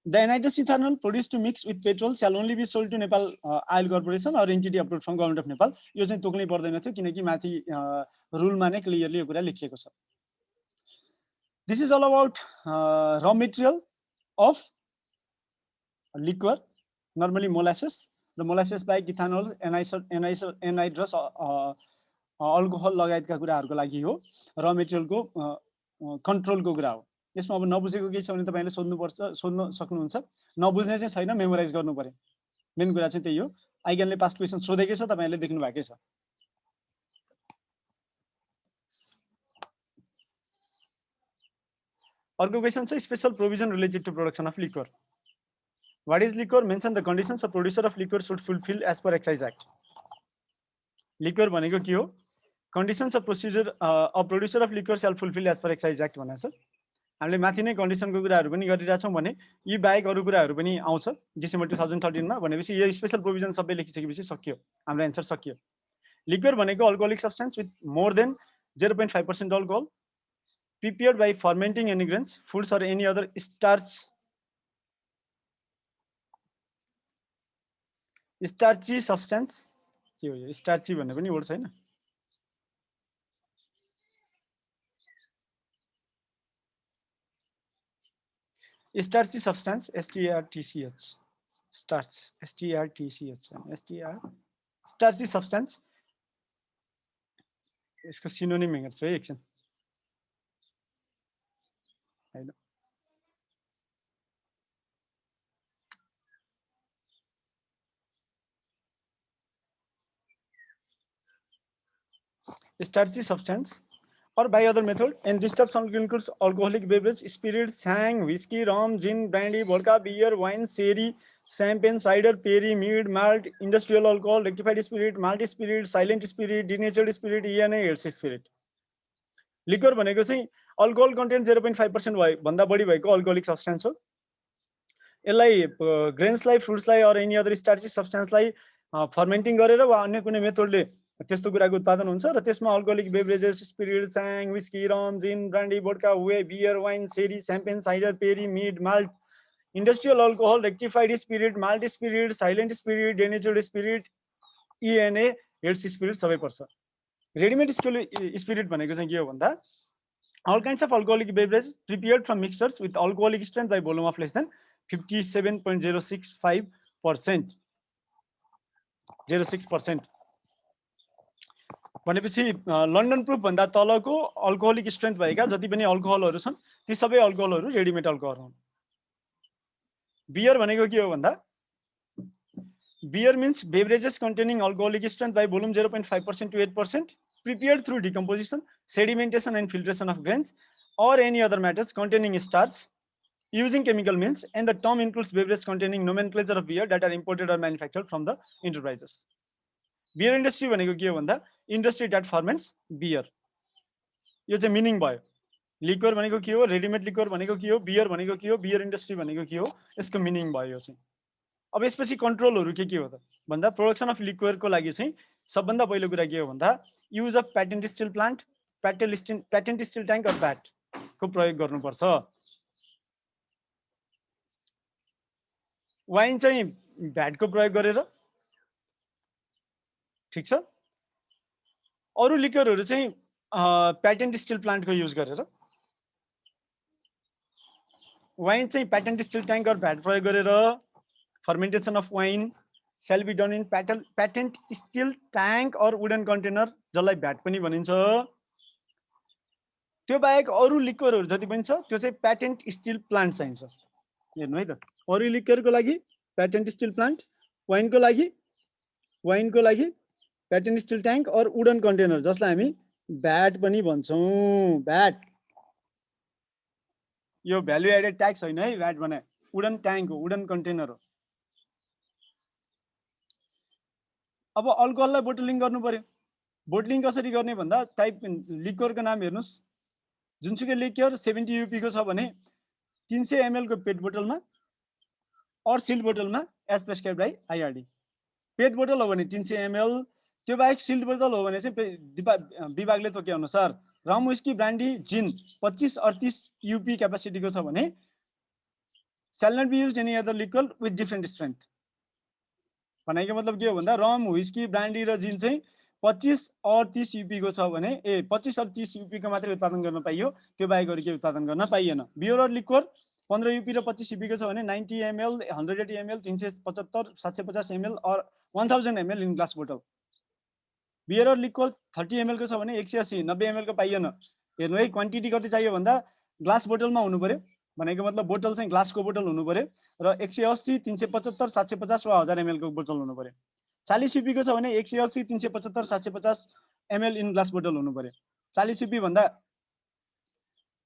The anhydrous ethanol produced to mix with petrol shall only be sold to Nepal Oil Corporation or entity approved from Government of Nepal. यो चाहिँ तोक्नै पर्दैन थियो किनकि माथि रुलमा नै क्लियरली यो कुरा लेखिएको छ। This is all about raw material of liquor, normally molasses. The molasses by ethanol, anhydrous alcohol लगायतका कुराहरूको लागि हो। र मेटेरियलको कन्ट्रोलको कुरा हो। यसमा अब नबुझेको केही छ भने तपाईले सोध्न सक्नुहुन्छ। नबुझ्ने चाहिँ छैन, मेमोराइज गर्नु पर्यो। मेन कुरा चाहिँ त्यही हो। आइगनले पास्ट क्वेसन सोधेकै छ, तपाईहरुले देख्नु भएकै छ। अर्को क्वेसन छ special provision related to production of liquor. What is liquor? Mention the conditions a producer of liquor should fulfil as per excise act. Liquor भनेको के हो? Conditions of procedure a producer of liquor shall fulfil as per excise act भनेको छ। हामीले माथि नै कन्डिसनको कुराहरू पनि गरिरहेछौँ भने यी बाहेक अरू कुराहरू पनि आउँछ डिसेम्बर 2013 मा। भनेपछि यो स्पेशल प्रोभिजन सबै लेखिसकेपछि सकियो, हाम्रो एन्सर सकियो। लिक्वर भनेको alcoholic substance with more than 0.5% alcohol prepared by fermenting any grains, foods or any other starchy substance। के हो यो स्टार्ची भन्ने पनि वर्ड छैन? Starchy substance STARCH, starch STARCH starchy substance. यसको सिनोनिम हेर्छु है एकछिन। हैन, starchy substance or by other method, and this type of includes alcoholic beverage, spirits, sang, whiskey, rum, gin, brandy, vodka, beer, wine, sherry, champagne, cider, perry, mead, malt, industrial alcohol, rectified spirit, malt spirit, silent spirit, denatured spirit, ENA, aids spirit। Liquor भनेको चाहिँ alcohol content 0.5% भन्दा बढी भएको alcoholic substance हो। यसलाई ग्रेन्सलाई, फ्रुट्सलाई or any other starchy सब्स्टेन्सलाई फर्मेन्टिङ गरेर वा अन्य कुनै मेथडले त्यस्तो कुराको उत्पादन हुन्छ र त्यसमा alcoholic beverages, spirit, chhang, whisky, rum, gin, brandy, vodka, beer, wine, sherry, champagne, cider, perry, mead, malt, industrial alcohol, rectified spirit, malt spirit, silent spirit, denatured spirit, ENA, heads spirit सबै पर्छ। रेडिमेड स्पिरिट भनेको चाहिँ के हो भन्दा all kinds of alcoholic beverage prepared from mixtures with alcoholic strength by volume of less than 57.065%। 06% भनेपछि London proof भन्दा तलको अल्कोहोलिक स्ट्रेन्थ भएका जति पनि अल्कोहलहरू छन् ती सबै अल्कोहलहरू रेडिमेड अल्कोहल हुन्। बियर भनेको के हो भन्दा beer means beverages containing alcoholic strength by volume 0.5% to 8% prepared through decomposition, sedimentation and filtration of grains or any other matters containing starch using chemical means, and the term includes beverages containing nomenclature of beer that are imported or manufactured from the enterprises। Beer industry भनेको के हो भन्दा industry that फर्मेन्ट्स beer, यो चाहिँ meaning भयो। Liquor भनेको के हो, रेडिमेड लिक्वर भनेको के हो, बियर भनेको के हो, बियर इन्डस्ट्री भनेको के हो, यसको मिनिङ भयो यो चाहिँ। अब यसपछि कन्ट्रोलहरू के हो त भन्दा प्रोडक्सन अफ लिक्वरको लागि चाहिँ सबभन्दा पहिलो कुरा के हो भन्दा use of patent still plant, patent still tank or vat को प्रयोग गर्नुपर्छ। वाइन चाहिँ भ्याटको प्रयोग गरेर, ठिक छ। अरू लिक्वरहरू चाहिँ प्याटेन्ट स्टिल प्लान्टको युज गरेर, वाइन चाहिँ patent still tank or vat प्रयोग गरेर, fermentation of wine shall be done in patent steel tank or wooden container, जसलाई भ्याट पनि भनिन्छ। त्यो बाहेक अरू लिक्वरहरू जति पनि छ त्यो चाहिँ प्याटेन्ट स्टिल प्लान्ट चाहिन्छ। हेर्नु है त, अरू लिक्वरको लागि प्याटेन्ट स्टिल प्लान्ट, वाइनको लागि प्याटेन्ट स्टिल ट्याङ्क और वुडन कन्टेनर जसलाई हामी भ्याट पनि भन्छौँ। भ्याट यो भ्यालु एडेड ट्याक्स होइन है, भ्याट भने वुडन ट्याङ्क हो, वुडन कन्टेनर हो। अब अल्कोहललाई बोटलिङ गर्नु पर्यो। बोटलिङ कसरी गर्ने भन्दा टाइप लिक्वरको नाम हेर्नुस्, जुनसुकै लिक्वर 70 UP को छ भने 300 ml को पेट बोतलमा और सिल्ड बोतलमा एज प्रेस्क्राइब बाई IRD। पेट बोतल हो भने 300 ml, त्यो बाहेक सिल्ड बोतल हो भने चाहिँ विभागले तोके अनुसार रम, विस्की, ब्रान्डी, जिन 25 और 30 UP क्यापासिटी को छ भने shall not be used any other liquor with different strength। भनेको मतलब के हो भन्दा रम, विस्की, ब्रान्डी र जिन चाहिँ 25 और 30 UP को छ भने 25 और 30 UP को मात्रै उत्पादन गर्न पाइयो, त्यो बाहेक अरू के उत्पादन गर्न पाइएन। बियर और लिक्वर 15 UP र 25 UP को छ भने 90 ml, 180 ml, 375, 750 ml और 1000 ml इन ग्लास बोतल। बियर र लिक्वर 30 ml को छ भने 180 90 ml को पाइएन। हेर्नु है क्वान्टिटी कति चाहियो भन्दा ग्लास बोतलमा हुनु पर्यो, भनेको मतलब बोतल चाहिँ ग्लासको बोतल हुनु पर्यो र 180 375 750 वा 1000 ml को बोतल हुनु पर्यो। 40 cp को छ भने 180 375 750 ml इन ग्लास बोतल हुनु पर्यो। 40 cp भन्दा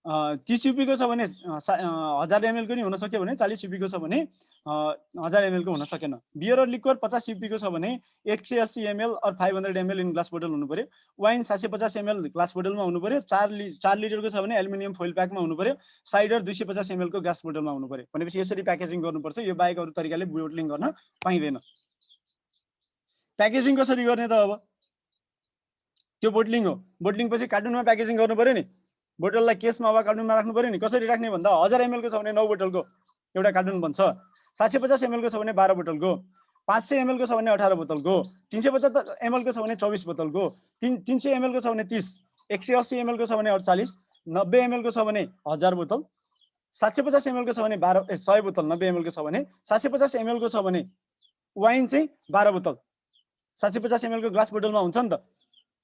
30 cp को छ भने 1000 ml को नि हुन सक्यो भने 40 cp को छ भने 1000 ml को हुन सकेन। बियर र लिक्वर 50 cp को छ भने 180 ml और 500 ml इन ग्लास बोतल हुनु पर्यो। वाइन 750 ml ग्लास बोतलमा हुनु पर्यो। 4 लिटर को छ भने एल्युमिनियम फोइल प्याकमा हुनु पर्यो। साइडर 250 ml को ग्लास बोतलमा हुनु पर्यो। भनेपछि यसरी प्याकेजिङ गर्नुपर्छ। यो बाहेक अरु तरिकाले बोटलिङ गर्न पाइदैन। प्याकेजिङ कसरी गर्ने त अब? त्यो बोटलिङ हो। बोटलिङ पछि कार्टुनमा प्याकेजिङ गर्नु पर्यो नि। बोतललाई केसमा वा कार्टुनमा राख्नु पर्यो नि। कसरी राख्ने भन्दा 1000 ml को छ भने 9 बोतलको एउटा कार्टुन बन्छ। 750 ml को छ भने 12 बोतलको, 500 ml को छ भने 18 बोतलको, 375 ml को छ भने 24 बोतलको, 300 ml को छ भने 30, 180 ml को छ भने 48, 90 ml को छ भने 1000 बोतल, 750 ml को छ भने 100 बोतल, 90 ml को छ भने 750 ml को छ भने वाइन चाहिँ 12 बोतल 750 ml को ग्लास बोतलमा हुन्छ नि त।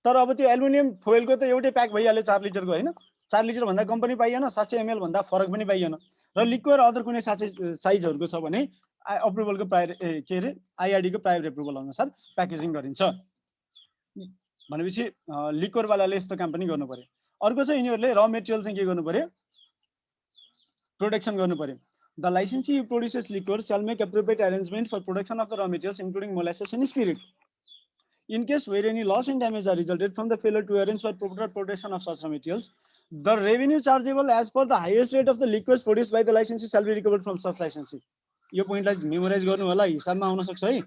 तर अब त्यो एल्युमिनियम फोइलको त एउटै प्याक भइहाल्यो 4 लिटरको हैन। 4 लिटर भन्दा कम पनि पाइएन, 700 ml भन्दा फरक पनि पाइएन। र लिक्वर अदर कुनै साइजहरुको छ भने अप्रुभलको आईआरडी को प्रायर एप्रुभल अनुसार प्याकेजिङ गरिन्छ। भनेपछि लिक्वर वालाले यस्तो काम पनि गर्नु पर्यो। अर्को चाहिँ यिनीहरुले र मेटेरियल चाहिँ के गर्नु पर्यो? प्रोडक्सन गर्नु पर्यो। The licensee who produces liquor shall make appropriate arrangement for production of the raw materials including molasses and spirit. In case where any loss and damage are resulted from the failure to arrange for proper protection of such raw materials, the revenue chargeable as per the highest rate of the liquors produced by the licensee shall be recovered from such licensee. यो पोइन्टलाई memorise गर्नु होला, हिसाबमा आउन सक्छ है।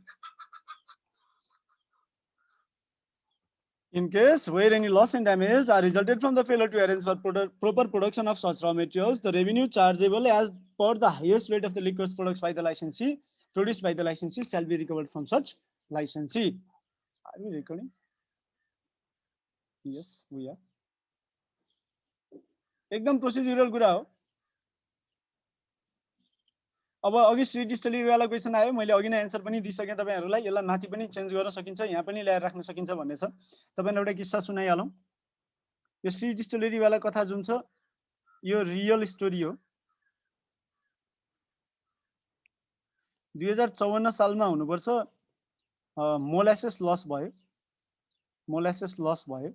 In case where any loss and damage are resulted from the failure to arrange for proper production of such raw materials, the revenue chargeable as per the highest rate of the liquors produced by the licensee shall be recovered from such licensee. Are we recording? Yes, we are. एकदम procedural कुरा हो। अब अघि Shri distillery वाला question आयो, मैले अघि नै आन्सर पनि दिइसके तपाईहरुलाई। यसलाई माथि पनि चेन्ज गर्न सकिन्छ, यहाँ पनि ल्याएर राख्न सकिन्छ भन्ने छ। तपाईहरुलाई एउटा किस्सा सुनाइहालौं। यो श्री डिस्टलरी वाला कथा जुन छ यो रियल स्टोरी हो। 2054 सालमा हुनुपर्छ मोलासेस लस भयो। मोलासेस लस भयो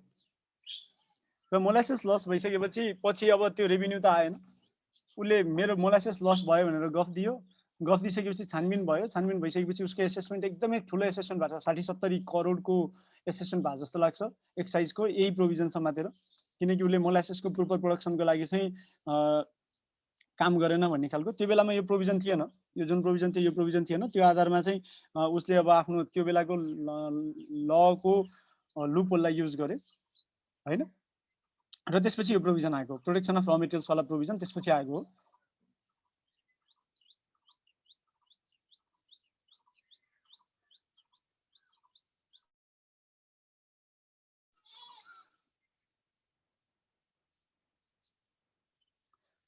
र मोलासेस लस भइसकेपछि पछि अब त्यो रेभिन्यू त आएन। उले मेरो मोलासेस लस भयो भनेर गफ दियो। गफ दिइसकेपछि छानबिन भयो। छानबिन भइसकेपछि उसको एसेसमेन्ट एकदमै ठुलो एसेसमेन्ट भएको छ। 60-70 करोडको एसेसमेन्ट भएको जस्तो लाग्छ एक्साइजको यही प्रोभिजन समातेर। किनकि उले मोलासेसको प्रोपर प्रोडक्सनको लागि चाहिँ काम गरेन भन्ने खालको। त्यो बेलामा यो प्रोभिजन थिएन। यो जुन प्रोभिजन थियो यो प्रोभिजन थिएन। त्यो आधारमा चाहिँ उसले अब आफ्नो त्यो बेलाको लको लुपहोललाई युज गर्यो हैन। र त्यसपछि यो प्रोभिजन आएको, प्रोटेक्सन अफ र मेटेरियल्स वाला प्रोभिजन त्यसपछि आएको हो।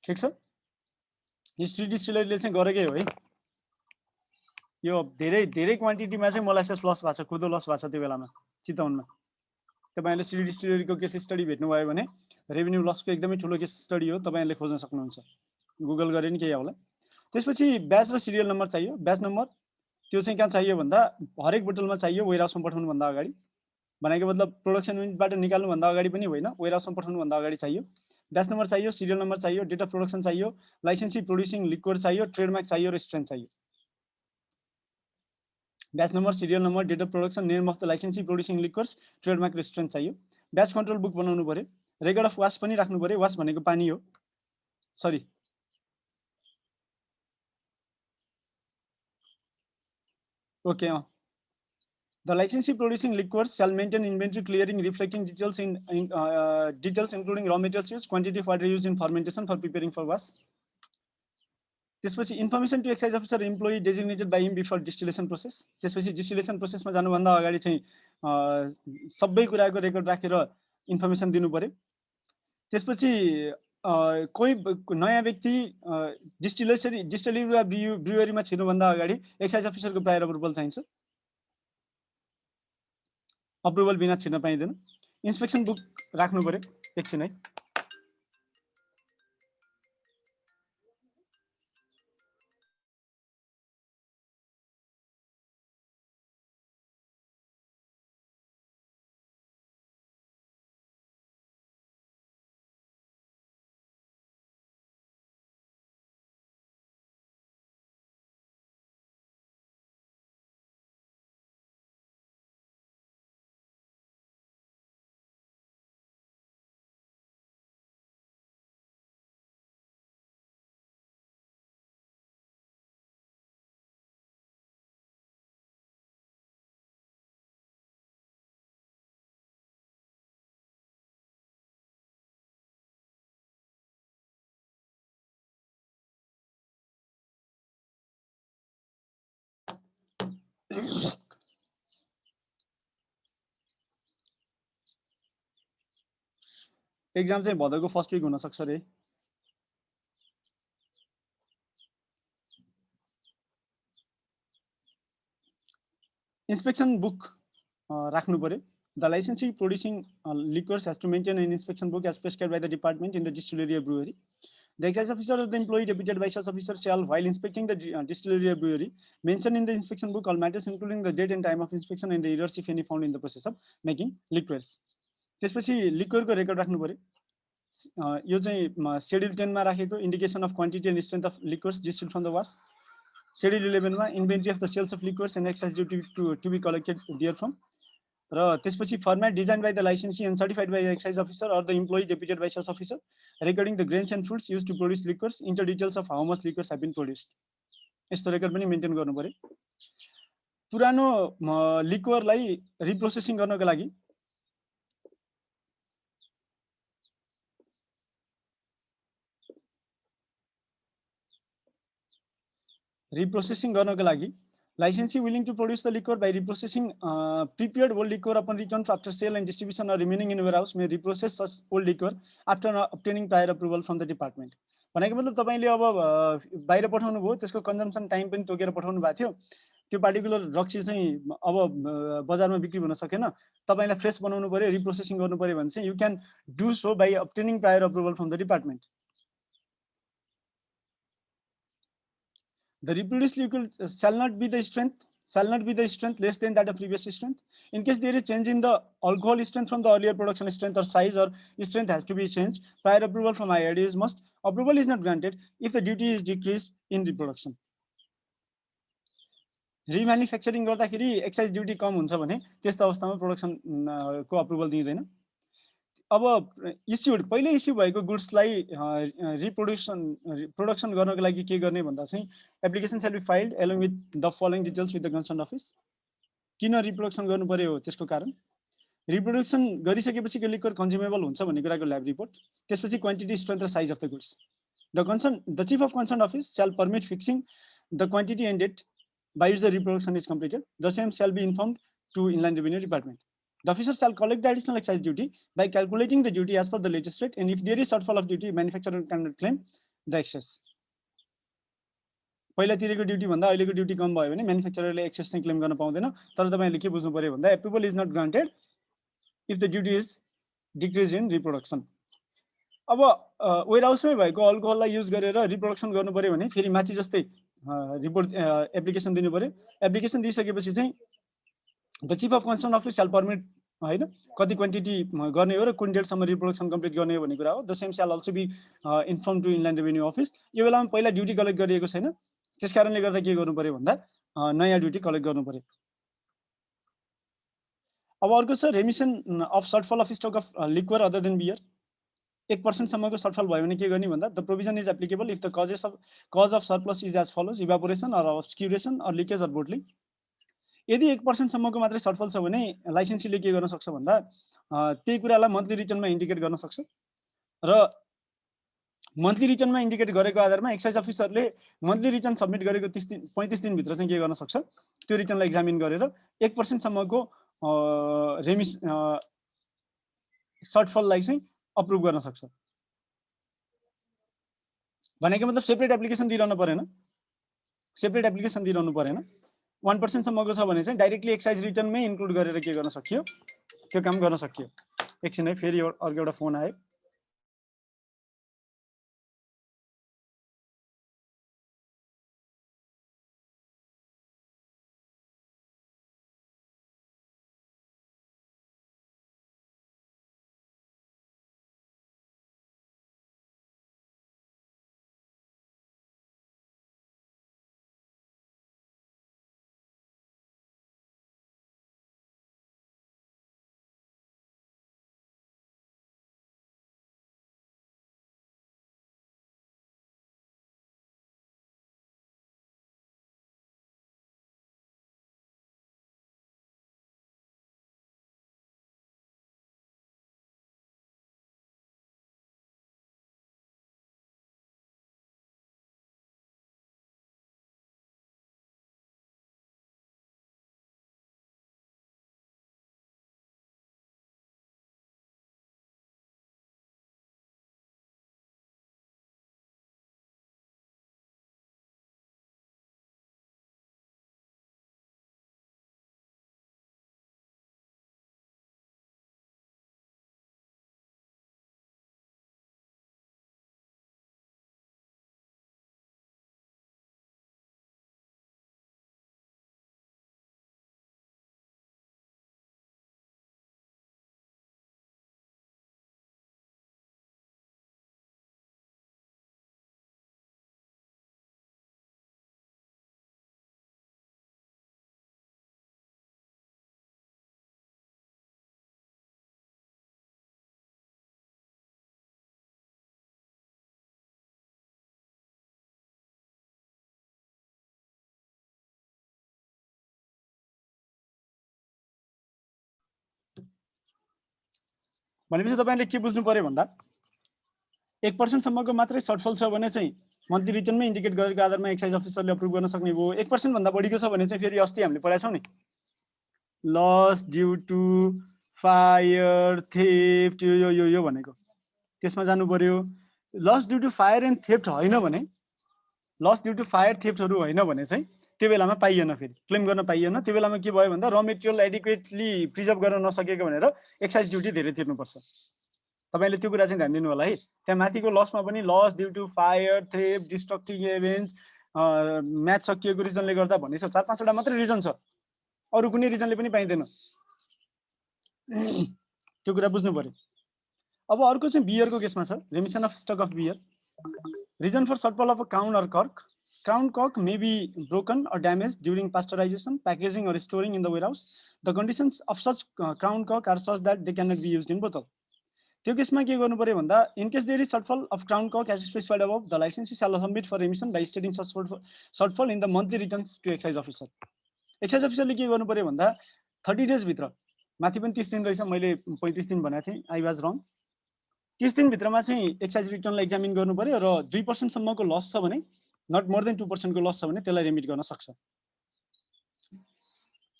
ठीक छ। यो श्री डिस्टिलरीले चाहिँ गरेकै हो है। यो धेरै धेरै क्वान्टिटीमा चाहिँ मोलासेस लस भएको छ, कुदो लस भएको छ त्यो बेलामा चितवनमा। तपाईहरुले श्री डिस्टिलरीको केस स्टडी भेट्नुभयो भने रेभिन्यू लसको एकदमै ठुलो केस स्टडी हो, तपाईहरुले खोज्न सक्नुहुन्छ। गुगल गरे नि केही आउला। त्यसपछि ब्याच र सिरियल नम्बर चाहियो। ब्याच नम्बर त्यो चाहिँ कहाँ चाहियो भन्दा हरेक बोतलमा चाहियो, वेयरहाउसमा पठाउनु भन्दा अगाडि। भनेको मतलब प्रोडक्सन युनिटबाट निकाल्नु भन्दा अगाडि पनि होइन, वेयरहाउसमा पठाउनु भन्दा अगाडि चाहियो। ब्याच नम्बर चाहियो, सिरियल नम्बर चाहियो, डेट अफ प्रोडक्सन चाहियो, लाइसेन्सी प्रोड्युसिङ लिक्वर चाहियो, ट्रेडमार्क चाहियो र स्ट्रेन चाहियो। Batch number, serial number, date of production, name of the licensee producing liquors, trademark र स्ट्रेन चाहियो। ब्याच कन्ट्रोल बुक बनाउनु पर्यो। रेकर्ड अफ वास पनि राख्नु पर्यो। वास भनेको पानी हो। Sorry okay The licensee producing liquors shall maintain inventory clearing reflecting details including raw materials used, quantity of water used in fermentation for preparing for wash. त्यसपछि information to excise officer employee designated by him before distillation process. त्यसपछि distillation प्रोसेसमा जानुभन्दा अगाडि चाहिँ सबै कुराको record राखेर information दिनु पर्यो। त्यसपछि कोही नयाँ व्यक्ति डिस्टिलरी वा ब्रुअरीमा छिर्नुभन्दा अगाडि एक्साइज अफिसरको प्रायर अप्रुभल चाहिन्छ। अप्रुभल बिना छिर्न पाइँदैन। इन्स्पेक्सन बुक राख्नु पर्यो एकछिन है। एक्जाम चाहिँ भदौको फर्स्ट विक हुन सक्छ रे। इन्स्पेक्सन बुक राख्नु पर्यो। The licensee producing liquors has to maintain an inspection book as prescribed by the department in the distillery or brewery. The excise officer or the employee deputed by such officer shall, while inspecting the distillery or brewery, mention in the inspection book all matters including the date and time of inspection and the errors if any found in the process of making liquors. त्यसपछि लिक्वरको record राख्नु पर्यो। यो चाहिँ schedule 10 मा राखेको indication of quantity and strength of liquors distilled from the wash. Schedule 11 मा inventory of the sales of liquors and excise duty to be collected therefrom. र त्यसपछि format design by the licensee and certified by the excise officer or the employee deputed by such officer regarding the grains and fruits use to produce liquors enter details of how much liquors have been produced. यस्तो record पनि maintain गर्नु पर्यो। पुरानो लिक्वरलाई रिप्रोसेसिङ गर्नको लागि licensee willing to produce the liquor by reprocessing prepared old liquor upon return after sale and distribution or remaining in warehouse may reprocess such old liquor after obtaining prior approval from the department। भनेको मतलब तपाईले अब बाहिर पठाउनु भयो, त्यसको consumption time पनि तोकेर पठाउनु भएको थियो, त्यो पार्टिकुलर रक्सी चाहिँ अब बजारमा बिक्री हुन सकेन, तपाईलाई फ्रेस बनाउनु पर्यो, रिप्रोसेसिङ गर्नु पर्यो भने चाहिँ you can do so by obtaining prior approval from the department। The reproduced liquid shall not be the strength less than that of previous strength. In case there is change in the alcohol strength from the earlier production strength or size or strength has to be changed. Prior approval from IRD is must. Approval is not granted if the duty is decreased in reproduction. Remanufacturing गर्दाखेरि excise duty कम हुन्छ भने त्यस्तो अवस्थामा production को approval दिँदैन। अब issued पहिले issue भएको गुड्सलाई प्रोडक्सन गर्नको लागि के गर्ने भन्दा चाहिँ application shall be filed along with the following details with the concern office. किन रिप्रोडक्सन गर्नु पर्यो त्यसको कारण, रिप्रोडक्सन गरिसकेपछि लिक्वर कन्ज्युमेबल हुन्छ भन्ने कुराको ल्याब रिपोर्ट, त्यसपछि क्वान्टिटी स्ट्रेन्थ र size of the goods. The chief of concern office shall permit fixing the quantity and date by which the reproduction is completed. The same shall be informed to Inland Revenue Department. The officer shall collect the additional excise duty by calculating the duty as per the latest rate, and if there is shortfall of duty, manufacturer cannot claim the excess. पहिला तिरेको duty भन्दा अहिलेको duty कम भयो भने म्यानुफ्याक्चररले access चाहिँ claim गर्न पाउँदैन। तर तपाईहरुले के बुझ्नु पर्यो भन्दा approval is not granted if the duty is decrease in reproduction. अब वेयरहाउसमै भएको अल्कोहललाई युज गरेर रिप्रोडक्सन गर्नु पर्यो भने फेरि माथि जस्तै रिपोर्ट एप्लिकेसन दिनु पर्यो। एप्लिकेसन दिइसकेपछि चाहिँ the chief of concern office shall permit हैन कति क्वान्टिटी गर्ने हो र कुन डेटसम्म रिप्रोडक्सन कम्प्लिट गर्ने हो भन्ने कुरा हो। The same shall also be inform to inland revenue office. यो बेलामा पहिला ड्युटी कलेक्ट गरिएको छैन, त्यसकारणले गर्दा के गर्नु पर्यो भन्दा नयाँ ड्युटी कलेक्ट गर्नु पर्यो। अब अर्को छ remission of shortfall of stock of liquor other than beer. 1% सम्मको सर्टफल भयो भने के गर्ने भन्दा the provision is applicable if the cause of surplus is as follows evaporation or obscuration or leakage or bottling. यदि 1% सम्मको मात्रै सर्टफल छ भने लाइसेन्सीले के गर्न सक्छ भन्दा त्यही कुरालाई मन्थली रिटर्नमा इन्डिकेट गर्न सक्छ र मन्थली रिटर्नमा इन्डिकेट गरेको आधारमा एक्साइज अफिसरले मन्थली रिटर्न सबमिट गरेको 35 दिन भित्र चाहिँ के गर्न सक्छ, त्यो रिटर्नलाई एक्जामिन गरेर 1% सम्मको सर्टफललाई चाहिँ अप्रुभ गर्न सक्छ। भनेको मतलब सेपरेट एप्लिकेसन दिइरहनु परेन, 1% सम्मको छ भने चाहिँ डाइरेक्टली एक्साइज रिटर्नमै इन्क्लुड गरेर के गर्न सकियो, त्यो काम गर्न सकियो। एकछिन है, फेरि अर्को एउटा फोन आयो। भनेपछि तपाईले के बुझ्नु पर्यो भन्दा 1% सम्मको मात्रै सर्टफल छ भने चाहिँ मन्थली रिटर्नमै इन्डिकेट गरेको आधारमा एक्साइज अफिसरले अप्रुभ गर्न सक्ने भयो। 1% भन्दा बढीको छ भने चाहिँ फेरि अस्ति हामीले पढाएको छौं नि, loss due to fire theft यो भनेको त्यसमा जानु पर्यो। Loss due to fire and theft होइन भने, लस ड्यू टु फायर थेफ्टहरू होइन भने चाहिँ त्यो बेलामा पाइएन, फेरि क्लेम गर्न पाइएन। त्यो बेलामा के भयो भन्दा र मेटेरियल एडिक्वेटली प्रिजर्भ गर्न नसकेको भनेर एक्साइज ड्युटी धेरै तिर्नुपर्छ। तपाईले त्यो कुरा चाहिँ ध्यान दिनु होला है। त्यहाँ माथिको लसमा पनि loss due to fire theft destructive event match सकिएको रिजनले गर्दा भनेछ, 4-5 वटा मात्रै रिजन छ, अरु कुनै रिजनले पनि पाइँदैन। त्यो कुरा बुझ्नु पर्यो। अब अर्को चाहिँ बियरको केसमा छ, remission of stock of beer. Reason for shortfall of a crown or cork. Crown cork may be broken or damaged during pasteurization, packaging or storing in the warehouse. The conditions of such crown cork are such that they cannot be used in bottle. त्यो केसमा के गर्नु पर्यो भन्दा, in case there is shortfall of crown cork as specified above, the licensee shall submit for remission by stating such shortfall in the monthly returns to excise officer. Excise officer ले के गर्नु पर्यो भन्दा 30 days भित्र, माथि पनि 30 दिन रहेछ, मैले 35 दिन भनेको थिएँ, I was wrong। 30 दिन भित्रमा चाहिँ एक्साइज रिटर्नलाई एक्जामिन गर्नु पर्यो र 2% सम्मको लस छ भने, नट मोर देन 2% को लस छ भने त्यसलाई रेमिट गर्न सक्छ।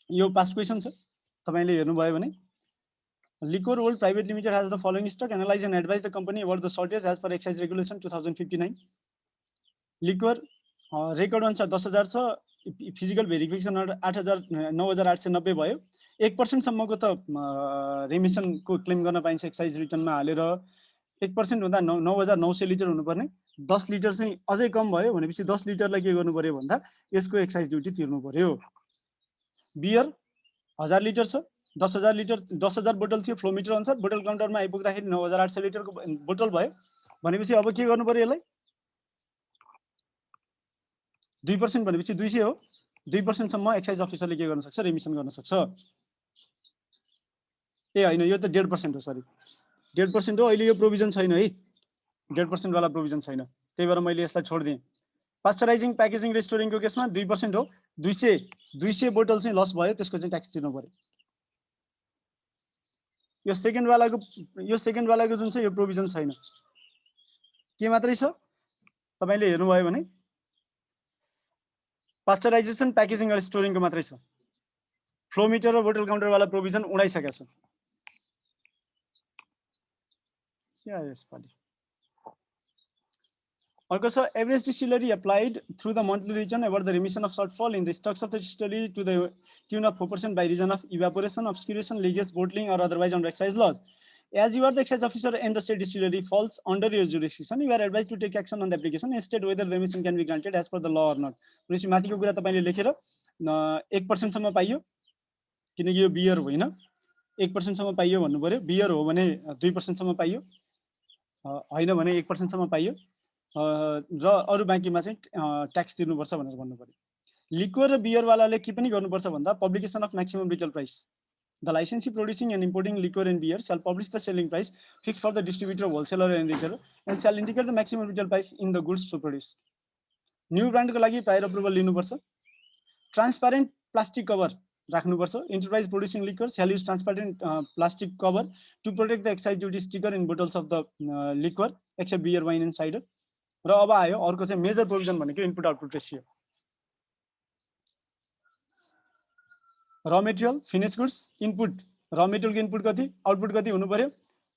यो पास्ट क्वेशन छ, तपाईले हेर्नु भयो भने liquor world private limited has the following stock, analyze and advise the company about the shortage as per excise regulation 2059. Liquor record अनुसार 10,000 छ, फिजिकल भेरिफिकेसन 9,890 भयो। 1% सम्मको त रेमिसन को क्लेम गर्न पाइन्छ एक्साइज रिटर्नमा हालेर। 1% हुँदा 9,900 लिटर हुनुपर्ने, 10 लिटर चाहिँ अझै कम भयो भनेपछि 10 लिटरलाई के गर्नु पर्यो भन्दा यसको एक्साइज ड्युटी तिर्नु पर्यो। बियर 1000 लिटर छ, 10,000 लिटर 10,000 बोतल थियो, फ्लो मिटर अनुसार बोतल काउन्टरमा आइपुग्दाखेरि 9,800 लिटरको बोतल भयो भनेपछि अब के गर्नु पर्यो यसलाई, 2% भनेपछि 200 हो। 2% सम्म एक्साइज अफिसरले के गर्न सक्छ, रेमिसन गर्न सक्छ। ए हैन, यो त 1.5% हो, सरी 1.5% हो। अहिले यो प्रोभिजन छैन है, 1.5% वाला प्रोभिजन छैन, त्यही भएर मैले यसलाई छोड्दिएँ। पास्चराइजिङ प्याकेजिङ रेस्टोरिङको केसमा 2% हो। 200 बोतल चाहिँ लस भयो, त्यसको चाहिँ ट्याक्स तिर्नु पर्यो। यो सेकेन्ड वालाको जुन चाहिँ यो प्रोभिजन छैन, के मात्रै छ तपाईले हेर्नु भयो भने पास्चराइजेसन प्याकेजिङ र स्टोरिङको मात्रै छ। फ्लो मिटर र बोतल काउन्टर वाला प्रोभिजन उडाइसकेको छ। क्या यसपालि अर्को छ average distillery applied through the monthly return ever the remission of shortfall in the stocks of the distillery to the tune of 4% by reason of evaporation obscuration leakage bottling or otherwise under excise laws As you are the excise officer and the state distillery falls under your jurisdiction, you are advised to take action on the application and state whether the remission can be granted as per the law or not. भनेपछि माथिको कुरा तपाईले लेखेर 1% सम्म पाइयो किनकि यो beer होइन 1% सम्म पाइयो भन्नु पर्यो बियर हो भने 2% सम्म पाइयो हैन भने 1% सम्म पाइयो र अरु बाँकीमा चाहिँ ट्याक्स तिर्नुपर्छ भनेर भन्नु पर्यो लिक्वर र बियर वालाले के पनि गर्नुपर्छ भन्दा publication of maximum retail price The licensee producing and importing liquor and beer shall publish the selling price fixed for the distributor, wholesaler, and retailer, and shall indicate the maximum retail price in the goods to produce. New brand को लागि prior approval लिनुपर्छ. Transparent plastic cover राख्नुपर्छ. Enterprise producing liquor shall use transparent plastic cover to protect the excise duty sticker in bottles of the liquor, except beer, wine, and cider. र अब आयो अर्को चाहिँ major provision भनेको input output ratio. Raw material, finished goods, input, raw material input कति, output कति हुनु पर्यो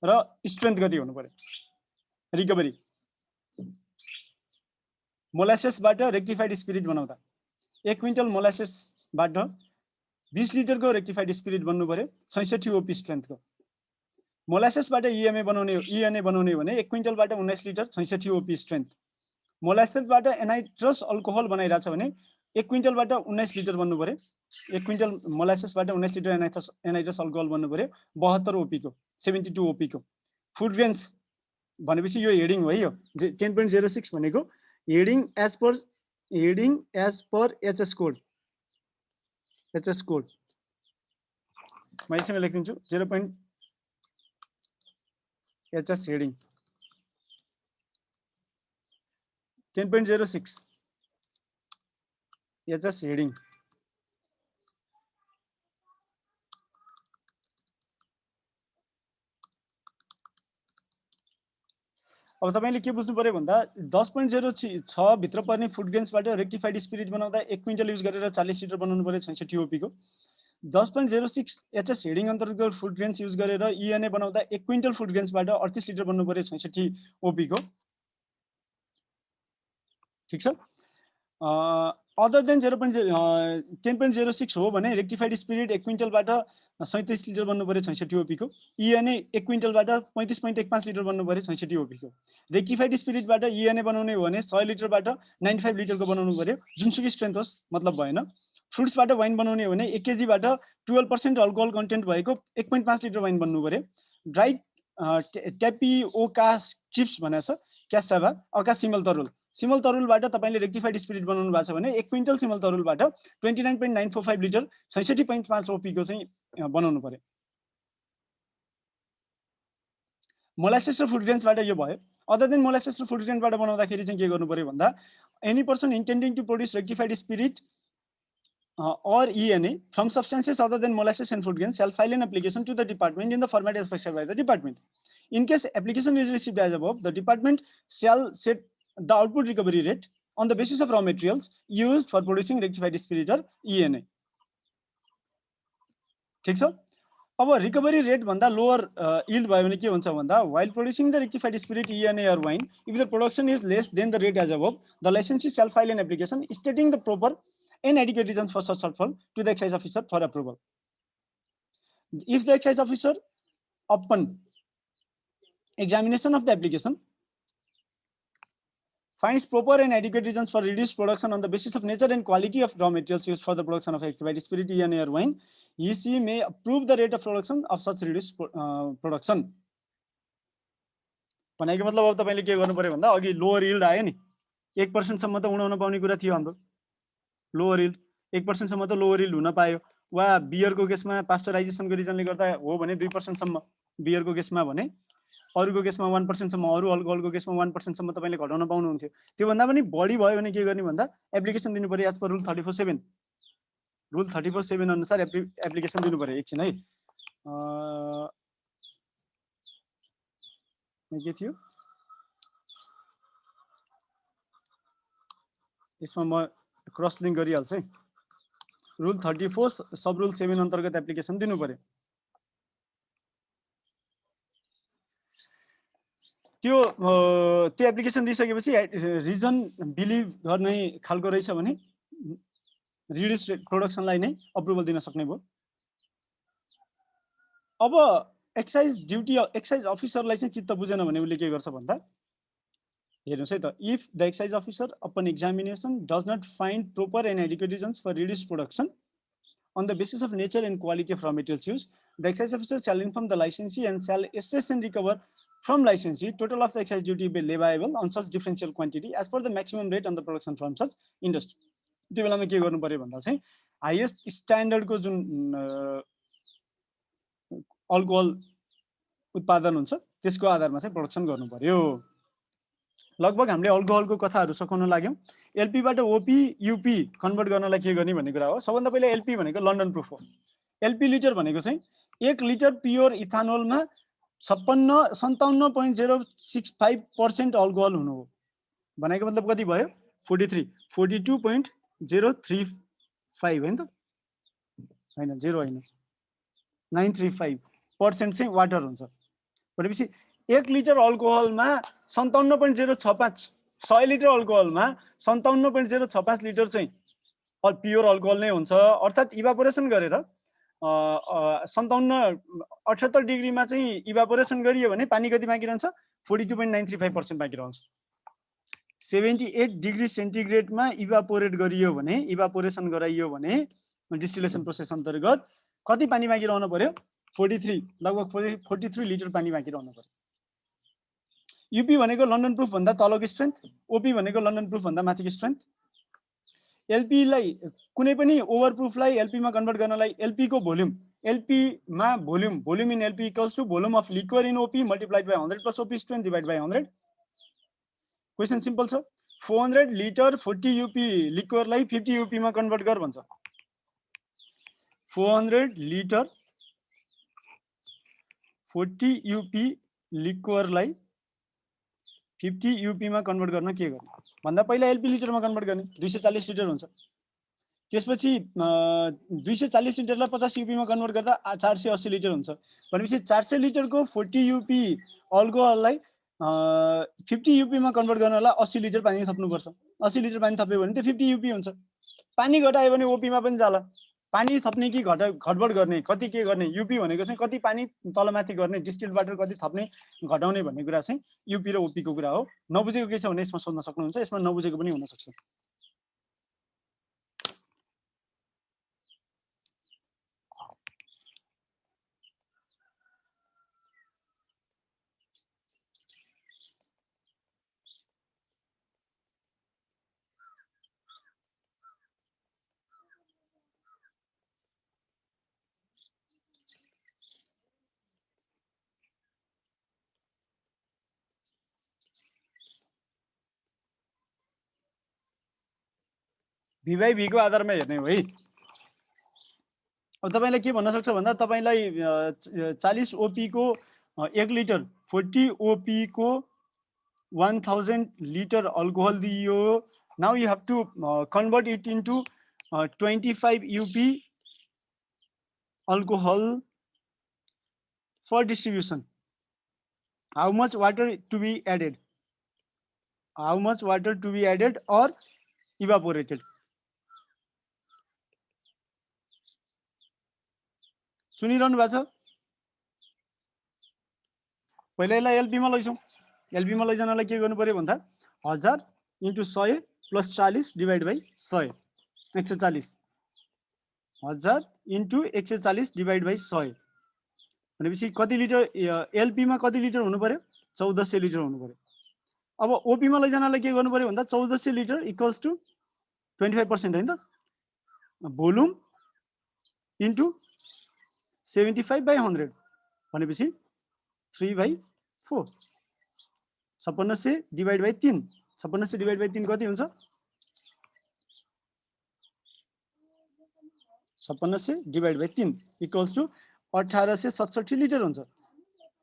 र strength कति हुनु पर्यो. Recovery. Molasses बाट rectified spirit बनाउँदा 1 क्विन्टल molasses बाट 20 लिटर को rectified spirit बन्नु पर्यो 66 OP strength को. Molasses बाट ENA बनाउने भने 1 क्विन्टल बाट 19 लिटर 66 OP strength. Molasses बाट anhydrous alcohol बनाइरा छ भने 1 क्विन्टल बाट 19 लिटर बन्नु पर्यो 1 क्विन्टल मोलासेस बाट 19 लिटर एनाइड्रस अल्कोहल बन्नु पर्यो 72 ओपी को 72 ओपी को फुड ग्रेन्स भनेपछि यो हेडिङ हो है यो 10.06 भनेको heading as per HS code म यसैमा लेखिदिन्छु 0. एचएस हेडिङ 10.06 एचएस हेडिङ अब तपाईले के बुझ्नु पर्यो भन्दा 10.06 भित्र पर्ने फुड ग्रेन्सबाट रेक्टिफाइड स्पिरिट बनाउँदा 1 क्विन्टल युज गरेर 40 लिटर बनाउनु पर्यो 66 ओपी को 10.06 एचएस हेडिङ अन्तर्गत फुड ग्रेन्स युज गरेर इएनए बनाउँदा 1 क्विन्टल फुड ग्रेन्सबाट 38 लिटर बन्नु पर्यो 66 ओपी को ठीक छ अदर देन 10.06 हो भने रेक्टिफाइड स्पिरिट 1 क्विन्टलबाट 37 लिटर बन्नु पर्यो 66 ओपी को इएनए 1 क्विन्टलबाट 35.15 लिटर बन्नु पर्यो 66 ओपी को रेक्टिफाइड स्पिरिटबाट इएनए बनाउने हो भने 100 लिटरबाट 95 लिटरको बनाउनु पर्यो जुनसुकै स्ट्रेन्थ होस् मतलब भएन फ्रुट्सबाट वाइन बनाउने हो भने 1 केजीबाट 12% अल्कोहल कन्टेन्ट भएको 1.5 लिटर वाइन बन्नु पर्यो ड्राई ट्यापिओका चिप्स भनेछ क्यासाभा अका सिमल तरुलबाट तपाईले रेक्टिफाइड स्पिरिट बनाउनु भएको छ भने 1 क्विन्टल सिमल तरुलबाट 29.945 लिटर 66.5 ओपी को चाहिँ बनाउनु पर्यो मोलासेस र फुड ग्रेन्सबाट यो भयो अदर देन मोलासेस र फुड ग्रेन्सबाट बनाउँदाखेरि चाहिँ के गर्नु पर्यो भन्दा any person intending to produce rectified spirit or ENA from substances other than molasses and food grains shall file an application to the department in the format as prescribed by the department. In case application is received as above, the department shall set the output recovery rate on the basis of raw materials used for producing rectified spirit or ENA. ठीक छ अब recovery rate भन्दा lower yield भयो भने के हुन्छ भन्दा while producing the rectified spirit ENA or wine if the production is less than the rate as above the licensee shall file an application stating the proper and adequate reasons for such shortfall to the excise officer for approval. If the excise officer upon examination of the application finds proper and adequate reasons for reduced production on the basis of nature and quality of raw materials used for the production of rectified spirit ENA or wine, he may approve the rate of production of such reduced production. भनेको मतलब अब तपाईले के गर्नु पर्यो भन्दा अघि lower yield आयो नि 1% सम्म त उडाउन पाउने कुरा थियो हाम्रो लोअर यील्ड 1% सम्म त लोअर यील्ड हुन पायो वा बियरको केसमा पास्चराइजेसनको रिजनले गर्दा हो भने 2% सम्म बियरको केसमा भने अरुको केसमा 1% सम्म अरु अल्कोहलको केसमा 1% सम्म तपाईले घटाउन पाउनुहुन्थ्यो त्यो भन्दा पनि बढी भयो भने के गर्ने भन्दा एप्लिकेसन दिनु पर्यो एज पर रुल 34.7 अनुसार एप्लिकेसन दिनु पर्यो एकछिन है के थियो यसमा म क्रस लिंक गरिहाल्छु है रुल 34 सब रुल 7 अन्तर्गत एप्लिकेसन दिनु पर्यो त्यो एप्लिकेसन दिइसकेपछि रिजन बिलिभ गर्ने खालको रहेछ भने रिड्युस प्रोडक्सनलाई नै अप्रुभल दिन सक्ने भयो। अब एक्साइज ड्युटी एक्साइज अफिसरलाई चाहिँ चित्त बुझेन भने उसले के गर्छ भन्दा हेर्नुस् है त, if the excise officer upon examination does not find proper and adequate reasons for reduce production on the basis of nature and quality of raw materials used, the excise officer shall inform the licensee and shall assess and recover from licensee total of the excise duty leviable on such differential quantity as per the maximum rate on the production from such industry. त्यो बेलामा के गर्नु पर्यो भन्दा चाहिँ highest स्ट्यान्डर्डको जुन alcohol उत्पादन हुन्छ त्यसको आधारमा चाहिँ प्रोडक्सन गर्नु पर्यो। लगभग हामीले अल्कोहलको कथाहरू सकाउन लाग्यौं। एलपीबाट ओपी यूपी कन्भर्ट गर्नलाई के गर्ने भन्ने कुरा हो। सबभन्दा पहिला एलपी भनेको लन्डन प्रुफ हो। एलपी लिटर भनेको चाहिँ 1 लिटर प्योर इथानोलमा 57.065% अल्कोहल हुनु हो। भनेको मतलब कति भयो? 42.035 हैन त? हैन, 0 हैन, 935% चाहिँ वाटर हुन्छ। भनेपछि 1 लिटर अल्कोहलमा 57.065, 100 लिटर अल्कोहलमा 57.065 लिटर चाहिँ प्योर अल्कोहल नै हुन्छ। अर्थात् इभापोरेसन गरेर 78 डिग्रीमा चाहिँ इभापोरेसन गरियो भने पानी कति बाँकी रहन्छ? 42.935% बाँकी रहन्छ। 78 डिग्री सेन्टिग्रेडमा इभापोरेट गरियो भने, इभापोरेसन गराइयो भने डिस्टिलेसन प्रोसेस अन्तर्गत कति पानी बाँकी रहन पर्यो? 43, लगभग 43 लिटर पानी बाँकी रहन पर्यो। यूपी भनेको लन्डन प्रुफ भन्दा तलको स्ट्रेन्थ, ओपी भनेको लन्डन प्रुफ भन्दा माथिको स्ट्रेन्थ। एलपी लाई कुनै पनि ओभर प्रुफलाई एलपी मा कन्भर्ट गर्नलाई एलपी को भोल्युम, एलपी मा volume in LP equals to volume of liquor in OP multiplied by 100 plus OP strength divide by 100। Question simple छ। 400 लिटर 40 यूपी लिक्वरलाई 50 यूपी मा कन्भर्ट गर भन्छ। 400 लिटर 40 यूपी लिक्वरलाई 50 यूपी मा कन्भर्ट गर्न के गर्ने भन्दा पहिला एलपी लिटर मा कन्भर्ट गर्ने। 240 लिटर हुन्छ। त्यसपछि 240 लिटरलाई 50 यूपी मा कन्भर्ट गर्दा 480 लिटर हुन्छ। भनेपछि 400 लिटरको 40 यूपी अल्कोहललाई 50 यूपी मा कन्भर्ट गर्नलाई 80 लिटर पानी थप्नु पर्छ। 80 लिटर पानी थप्यो भने त 50 यूपी हुन्छ। पानी घटायो भने ओपी मा पनि जाला। पानी थप्ने कि घटबड गर्ने, कति के गर्ने, यूपी भनेको चाहिँ कति पानी तलमाथि गर्ने, डिस्टिल्ड वाटर कति थप्ने घटाउने भन्ने कुरा चाहिँ यूपी र ओपी को कुरा हो। नबुझेको के छ भने यसमा सोध्न सक्नुहुन्छ। यसमा नबुझेको पनि हुन सक्छ। V/V को आधारमा हेर्ने हो है। अब तपाईलाई के भन्न सक्छ भन्दा तपाईलाई 40 ओपी को 1 लिटर 40 ओपी को 1000 लिटर अल्कोहल दियो। Now you have to convert it into 25 UP alcohol for distribution. How much water to be added? How much water to be added or evaporated? सुनिरहनु भएको छ? पहिला यसलाई एलपी मा लैजाउँ। एलपी मा लैजानलाई के गर्नु पर्यो भन्दा 1000 into 100 plus 40 divide by 100, 140। 1000 into 140 divide by 100 भनेपछि कति लिटर? एलपी मा कति लिटर हुनु पर्यो? 1400 लिटर हुनु पर्यो। अब ओपी मा लैजानलाई के गर्नु पर्यो भन्दा 1400 लिटर इक्वल्स टु 25% हैन त? भोल्युम इन्टु 75/100 भनेपछि 3/4। 5600 डिवाइड बाइ 3, 5600 डिवाइड बाइ 3 कति हुन्छ? 5600 divide by 3 equals to 1867 litre हुन्छ।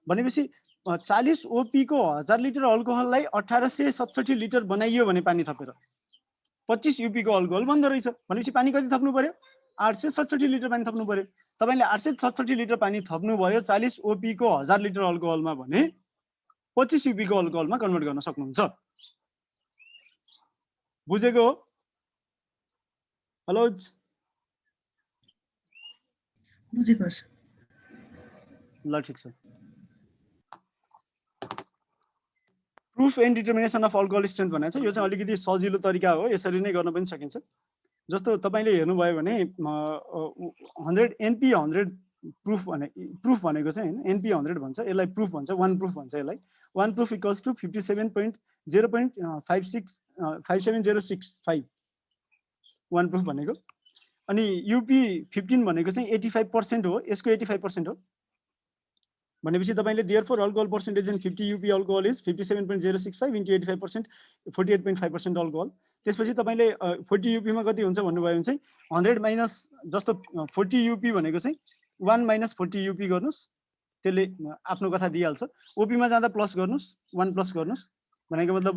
भनेपछि 40 ओपी को 1000 लिटर अल्कोहललाई 1867 लिटर बनाइयो भने पानी थपेर 25 यूपी को अल्कोहल बन्द रहेछ। भनेपछि पानी कति थप्नु पर्यो? 867 लिटर पानी थप्नु पर्यो। तपाईले 867 लिटर पानी थप्नु भयो 40 ओपी को 1000 लिटर अल्कोहलमा भने 25 UP को अल्कोहलमा कन्भर्ट गर्न सक्नुहुन्छ। बुझेको हो? हेलो बुझेको छ। ल ठिक छ। Proof and determination of alcohol strength भनेको छ, यो चाहिँ अलिकति सजिलो तरिका हो, यसरी नै गर्न पनि सकिन्छ। जस्तो तपाईले हेर्नुभयो भने 100 NP 100 प्रुफ भनेको चाहिँ हैन, NP 100 भन्छ, यसलाई प्रुफ भन्छ, 1 प्रुफ भन्छ यसलाई। 1 प्रुफ इक्वल्स टु 57.0.57065 1 प्रुफ भनेको। अनि UP 15 भनेको चाहिँ 85% हो, यसको 85% हो भनेपछि तपाईले therefore alcohol percentage in 50 UP alcohol is 57.065 into 85% 48.5% alcohol. त्यसपछि तपाईले 40 UP मा कति हुन्छ भन्नुभयो भने चाहिँ 100 माइनस जस्तो 40 UP भनेको चाहिँ 1 माइनस 40 UP गर्नुस्, त्यसले आफ्नो कथा दिइहाल्छ। OP मा जाँदा प्लस गर्नुस्, 1 प्लस गर्नुस्, भनेको मतलब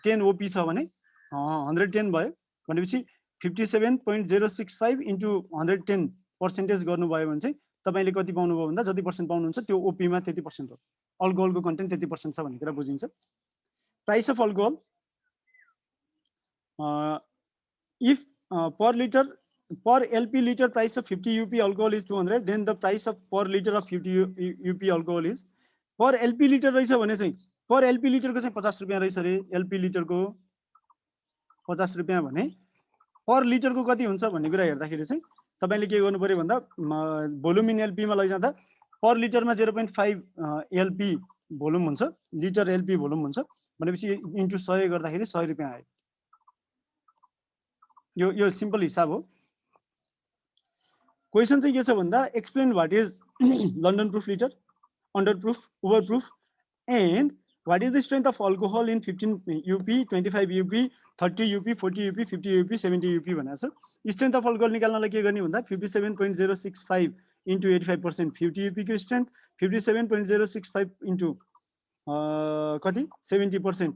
10 OP छ भने 110 भयो भनेपछि 57.065 into 110% गर्नुभयो भने चाहिँ तपाईले कति पाउनुभयो भन्दा जति पर्सेन्ट पाउनुहुन्छ त्यो OP मा त्यति पर्सेन्ट हो। अल्कोहलको कन्टेन्ट त्यति पर्सेन्ट छ भन्ने कुरा बुझिन्छ। Price of alcohol if per litre per LP liter price of 50 UP alcohol is 200, then the price of per liter of 50 UP alcohol is per LP liter रहेछ भने चाहिँ per LP liter को चाहिँ 50 रुपैयाँ रहेछ रे। LP liter को 50 रुपैयाँ भने per liter को कति हुन्छ भन्ने कुरा हेर्दाखेरि चाहिँ तपाईले के गर्नु पर्यो भन्दा भोल्युम इन LP मा लैजाँदा पर लिटर मा 0.5 LP भोल्युम हुन्छ, लिटर LP भोल्युम हुन्छ भनेपछि इन्टु 100 गर्दाखेरि 100 रुपैयाँ आयो। यो सिम्पल हिसाब हो। क्वेशन चाहिँ के छ भन्दा explain what is London proof litre, under proof, over proof and what is the strength of alcohol in 15 UP, 25 UP, 30 UP, 40 UP, 50 UP, 70 UP भनेको छ। स्ट्रेंथ अफ अल्कोहल निकाल्नलाई के गर्ने भन्दा 57.065 into 85% 50 UP को स्ट्रेंथ, 57.065 into कति 70%,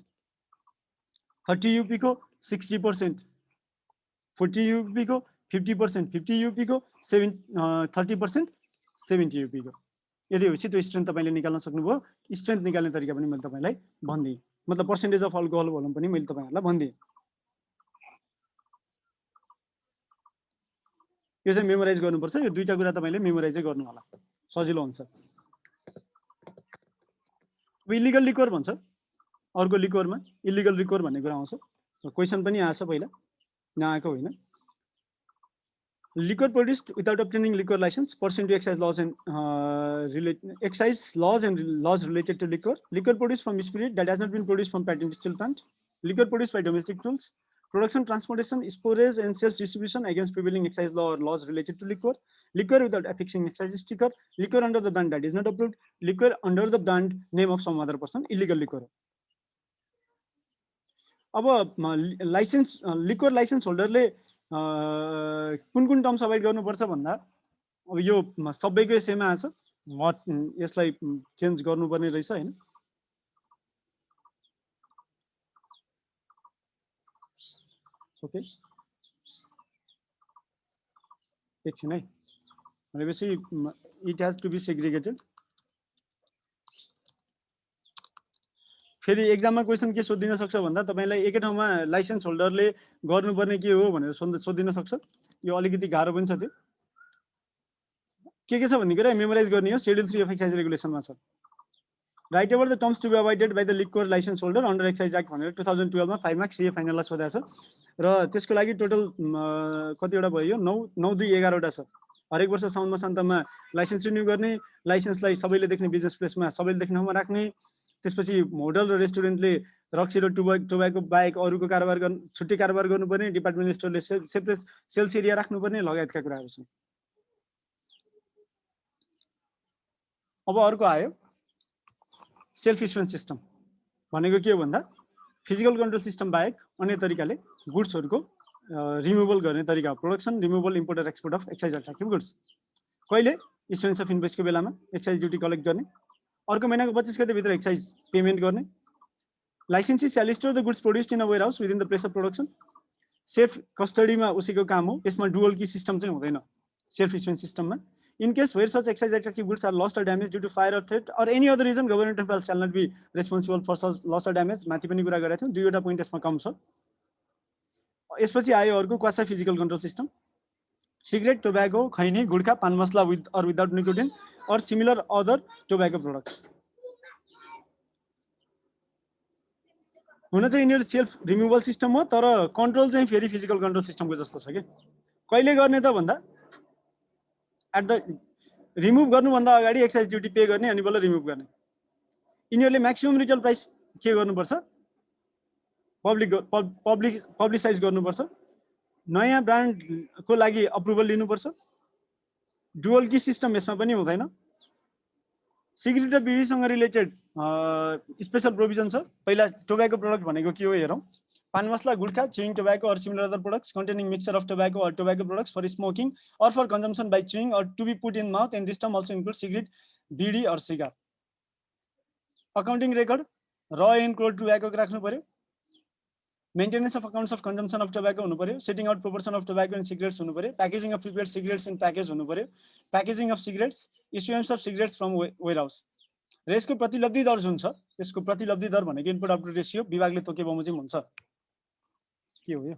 30 UP को 60%, 40 UP को 50%, 50 UP को 30%, 70 UP को। यदि हो त्यो स्ट्रेंथ तपाईले निकाल्न सक्नुभयो। स्ट्रेंथ निकाल्ने तरिका पनि मैले तपाईलाई भन्दिए, मतलब पर्सेन्टेज अफ अल्कोहल भोल्युम पनि मैले तपाईहरुलाई भन्दिए। यो चाहिँ मेमोराइज गर्नुपर्छ। यो दुईटा कुरा तपाईले मेमोराइज गर्नु होला, सजिलो हुन्छ। इलिगल लिक्वर भन्छ, अर्को लिक्वरमा इलिगल लिक्वर भन्ने कुरा आउँछ। क्वेशन पनि आछ पहिला, नआएको होइन। Liquor produced without obtaining liquor license pursuant to excise laws and laws related to liquor. Liquor produced from spirit that has not been produced from patent still plant. Liquor produced by domestic tools. Production, transportation, storage and sales distribution against prevailing excise law or laws related to liquor. Liquor without affixing excise sticker. Liquor under the brand that is not approved. Liquor under the brand name of some other person. Illegal liquor. अब licence liquor licence होल्डरले कुन कुन terms avoid गर्नुपर्छ भन्दा अब यो सबैको same आछ, म यसलाई चेन्ज गर्नुपर्ने रहेछ हैन। ओके एकछिन है, भनेपछि it has to be segregated. फेरि एक्जाममा क्वेशन के सोधिन सक्छ भन्दा तपाईलाई एकै ठाउँमा लाइसेन्स होल्डरले गर्नुपर्ने के हो भनेर सोधिन सक्छ। यो अलिकति गाह्रो पनि छ। त्यो के छ भन्ने कुरा मेमोराइज गर्ने हो। शेड्युल 3 अफ एक्साइज रेगुलेसनमा छ। Write over the terms to be avoided by the liquor licence holder under excise act भनेर 2012 मा 5 मार्क्स सीए फाइनललाई सोधेको छ र त्यसको लागि टोटल कतिवटा भयो? 9 2 11 वटा छ। हरेक वर्ष साउन मसान्तमा लाइसेन्स रिन्यू गर्ने, लाइसेन्सलाई सबैले देख्ने बिजनेस प्लेसमा सबैले देख्ने ठाउँमा राख्ने, त्यसपछि होटल र रेस्टुरेन्टले रक्सी र टोबाको बाहेक अरूको कारोबार छुट्टै कारोबार गर्नुपर्ने, डिपार्टमेन्टल स्टोरले सेपरेट सेल्स एरिया राख्नुपर्ने लगायतका कुराहरू छन्। अब अर्को आयो सेल्फ इन्स्योरेन्स सिस्टम भनेको के हो भन्दा फिजिकल कन्ट्रोल सिस्टम बाहेक अन्य तरिकाले गुड्सहरुको रिमुभल गर्ने तरिका, प्रोडक्सन, रिमुभल, इम्पोर्ट र export of excise attractive goods. कहिले? इस्युएन्स अफ इन्भोइसको बेलामा एक्साइज ड्युटी कलेक्ट गर्ने, अर्को महिनाको 25 गते भित्र एक्साइज पेमेन्ट गर्ने। Licensee shall store the goods produced in a warehouse within the place of production. Safe कस्टडीमा उसैको काम हो। यसमा डुअल की सिस्टम चाहिँ हुँदैन सेल्फ इन्स्योरेन्स सिस्टममा। In case where such excise attractive goods are lost or damaged due to fire or theft or any other reason, government officials shall not be responsible for such loss or damage. माथि पनि कुरा गरेको थियौं, दुईवटा point यसमा कम छ। यसपछि आयो अर्को quasi physical control system. Cigarette, tobacco, खैनी, गुड्खा, पान मसला with or without nicotine or similar other tobacco products. हुन चाहिँ यिनीहरु सेल्फ रिमुभल सिस्टम हो, तर कन्ट्रोल चाहिँ फेरि फिजिकल कन्ट्रोल सिस्टमको जस्तो छ के। कहिले गर्ने त भन्दा एट द रिमुभ गर्नुभन्दा अगाडि एक्साइज ड्युटी पे गर्ने अनि बल्ल रिमुभ गर्ने। यिनीहरुले म्याक्सिमम रिटेल प्राइस के गर्नुपर्छ, पब्लिसाइज गर्नुपर्छ, नयाँ ब्रान्डको लागि अप्रुभल लिनुपर्छ। डुअल की सिस्टम यसमा पनि हुँदैन। सिगरेट र बिडीसँग रिलेटेड स्पेशल प्रोभिजन छ। पहिला टोब्याको प्रोडक्ट भनेको के हो हेरौँ। पान मसला, गुड्खा, chewing tobacco or similar other products containing mixture of tobacco or tobacco products for smoking or for consumption by chewing or to be put in mouth, and this term also includes cigarette, bidi or cigar. Accounting record, raw and cold tobacco राख्नु पर्यो। Maintenance of accounts of consumption of tobacco हुनु पर्यो। Setting out proportion of tobacco and cigarettes हुनु पर्यो। Packaging of prepared cigarettes in package हुनु पर्यो। Packaging of cigarettes, issuance of cigarettes from warehouse. र यसको प्रतिलब्धि दर जुन छ, यसको प्रतिलब्धि दर भनेको इनपुट आउटपुट रेशियो विभागले तोके बमोजिम हुन्छ। के हो यो?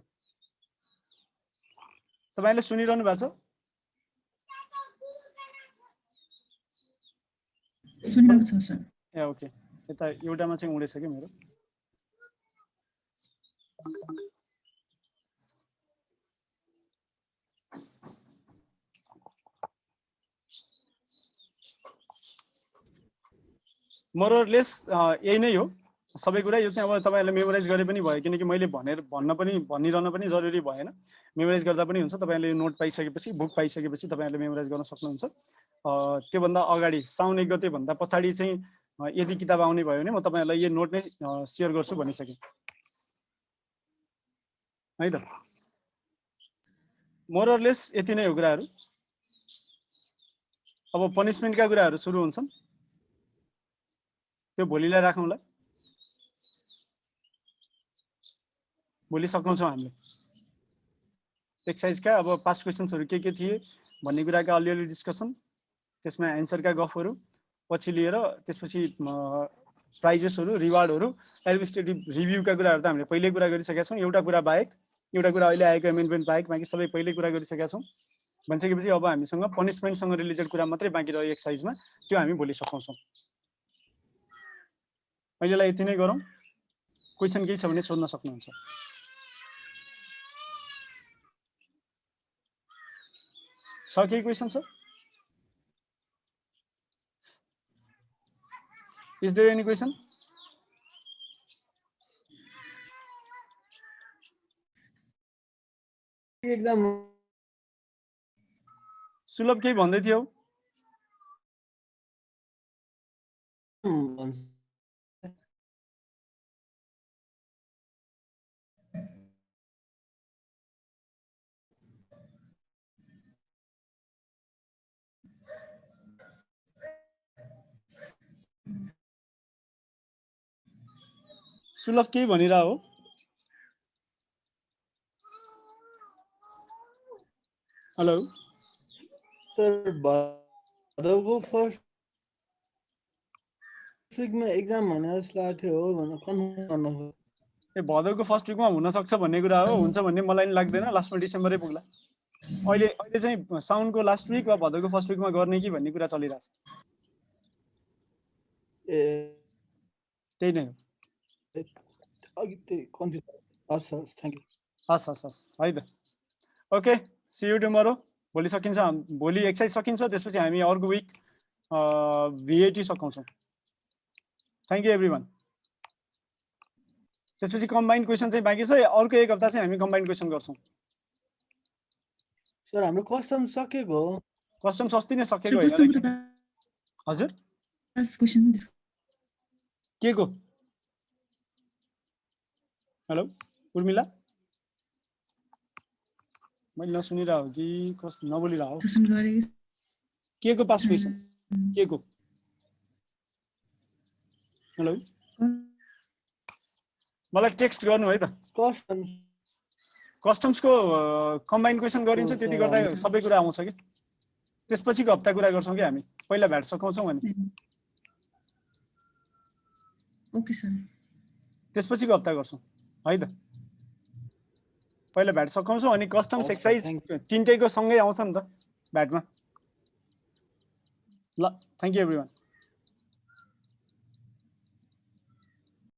तपाईले सुनिरहनु भएको छ? सुनिरहेको छ सर। ए ओके, यता एउटामा चाहिँ उडेछ के मेरो। मोरलेस यही नै हो सबै कुरा। यो चाहिँ अब तपाईहरुले मेमोराइज गरे पनि भयो, किनकि मैले भनिरहन पनि जरुरी भएन। मेमोराइज गर्दा पनि हुन्छ। तपाईहरुले यो नोट पाइसकेपछि, बुक पाइसकेपछि तपाईहरुले मेमोराइज गर्न सक्नुहुन्छ। त्यो भन्दा अगाडि साउन 1 गते भन्दा पछाडी चाहिँ यदि किताब आउने भयो भने म तपाईहरुलाई यो नोट नै शेयर गर्छु भनिसके है त। मोरलेस यति नै हो कुराहरु। अब पनिशमेन्टका कुराहरु सुरु हुन्छन्। त्यो भोलिलाई राखौँला। भोलि सक्छौं हामीले। एक्सरसाइजका अब पास्ट क्वेशन्सहरु के थिए भन्ने कुराका अलिअलि डिस्कसन, त्यसमा एन्सरका गफहरु पछि लिएर त्यसपछि प्राइजेसहरु, रिवार्डहरु, एडमिनिस्ट्रेटिभ रिभ्यूका कुराहरु त हामीले पहिल्यै कुरा गरिसकेका छौं। एउटा कुरा बाहेक, एउटा कुरा अहिले आएको एमेन्डमेन्ट बाहेक बाँकी सबै पहिल्यै कुरा गरिसकेका छौं। भनिसकेपछि अब हामीसँग पनिशमेन्टसँग रिलेटेड कुरा मात्रै बाँकी रह्यो एक्सरसाइजमा, त्यो हामी भोलि सकाउँछौं। अहिलेलाई यति नै गरौँ। क्वेशन केही छ भने सोध्न सक्नुहुन्छ। केही क्वेशन छ? Is there any question? एकदम सुलभ केही भन्दै थियो? सुलभ केही भनिरा हो? हेलो सर, भदौको फर्स्ट विकमा एक्जाम भने जस्तो लाग्थ्यो हो भनेर कन्फर्म गर्न हो। ए भदौको फर्स्ट विकमा हुन सक्छ भन्ने कुरा हो। हुन्छ भन्ने मलाई नि लाग्दैन। लास्टमा डिसेम्बरै पुग्ला। अहिले चाहिँ साउनको लास्ट विक वा भदौको फर्स्ट विकमा गर्ने कि भन्ने कुरा चलिरहेछ। ए त्यही नै हो। अघि त्यही कन्फ्युज। हस् हस्, थ्यांक यू। हस् हस् हस् है त। Okay, see you tomorrow. भोलि सकिन्छ, भोलि एक्सरसाइज सकिन्छ। त्यसपछि हामी अर्को विक भिएटी सकाउँछौँ। Thank you everyone. त्यसपछि कम्बाइन्ड क्वेशन चाहिँ बाँकी छ। अर्को एक हप्ता चाहिँ हामी कम्बाइन्ड क्वेशन गर्छौँ। सर, हाम्रो कस्टम सकेको हो। कस्टम अस्ति नै सकेको सर, होइन? कस्टमको हजुर लास्ट क्वेशन के को? हेलो उर्मिला, मैले नसुनिरह हो कि कस नबोलिरह हो? क्वेशन गरे के को पास क्वेशन? के को? हेलो मलाई टेक्स्ट गर्नु है त। कस्टम्सको कम्बाइन्ड क्वेशन गरिन्छ, त्यति गर्दा सबै कुरा आउँछ कि। त्यसपछिको हप्ता कुरा गर्छौँ कि हामी पहिला भ्याट सकाउँछौँ अनि ओके सर त्यसपछिको हप्ता गर्छौँ है त पहिला भ्याट सकाउँछौँ अनि कस्टम्स Okay, एक्साइज thank तीनटैको सँगै आउँछ नि त भ्याटमा ल थ्याङ्क यू एभ्रिवान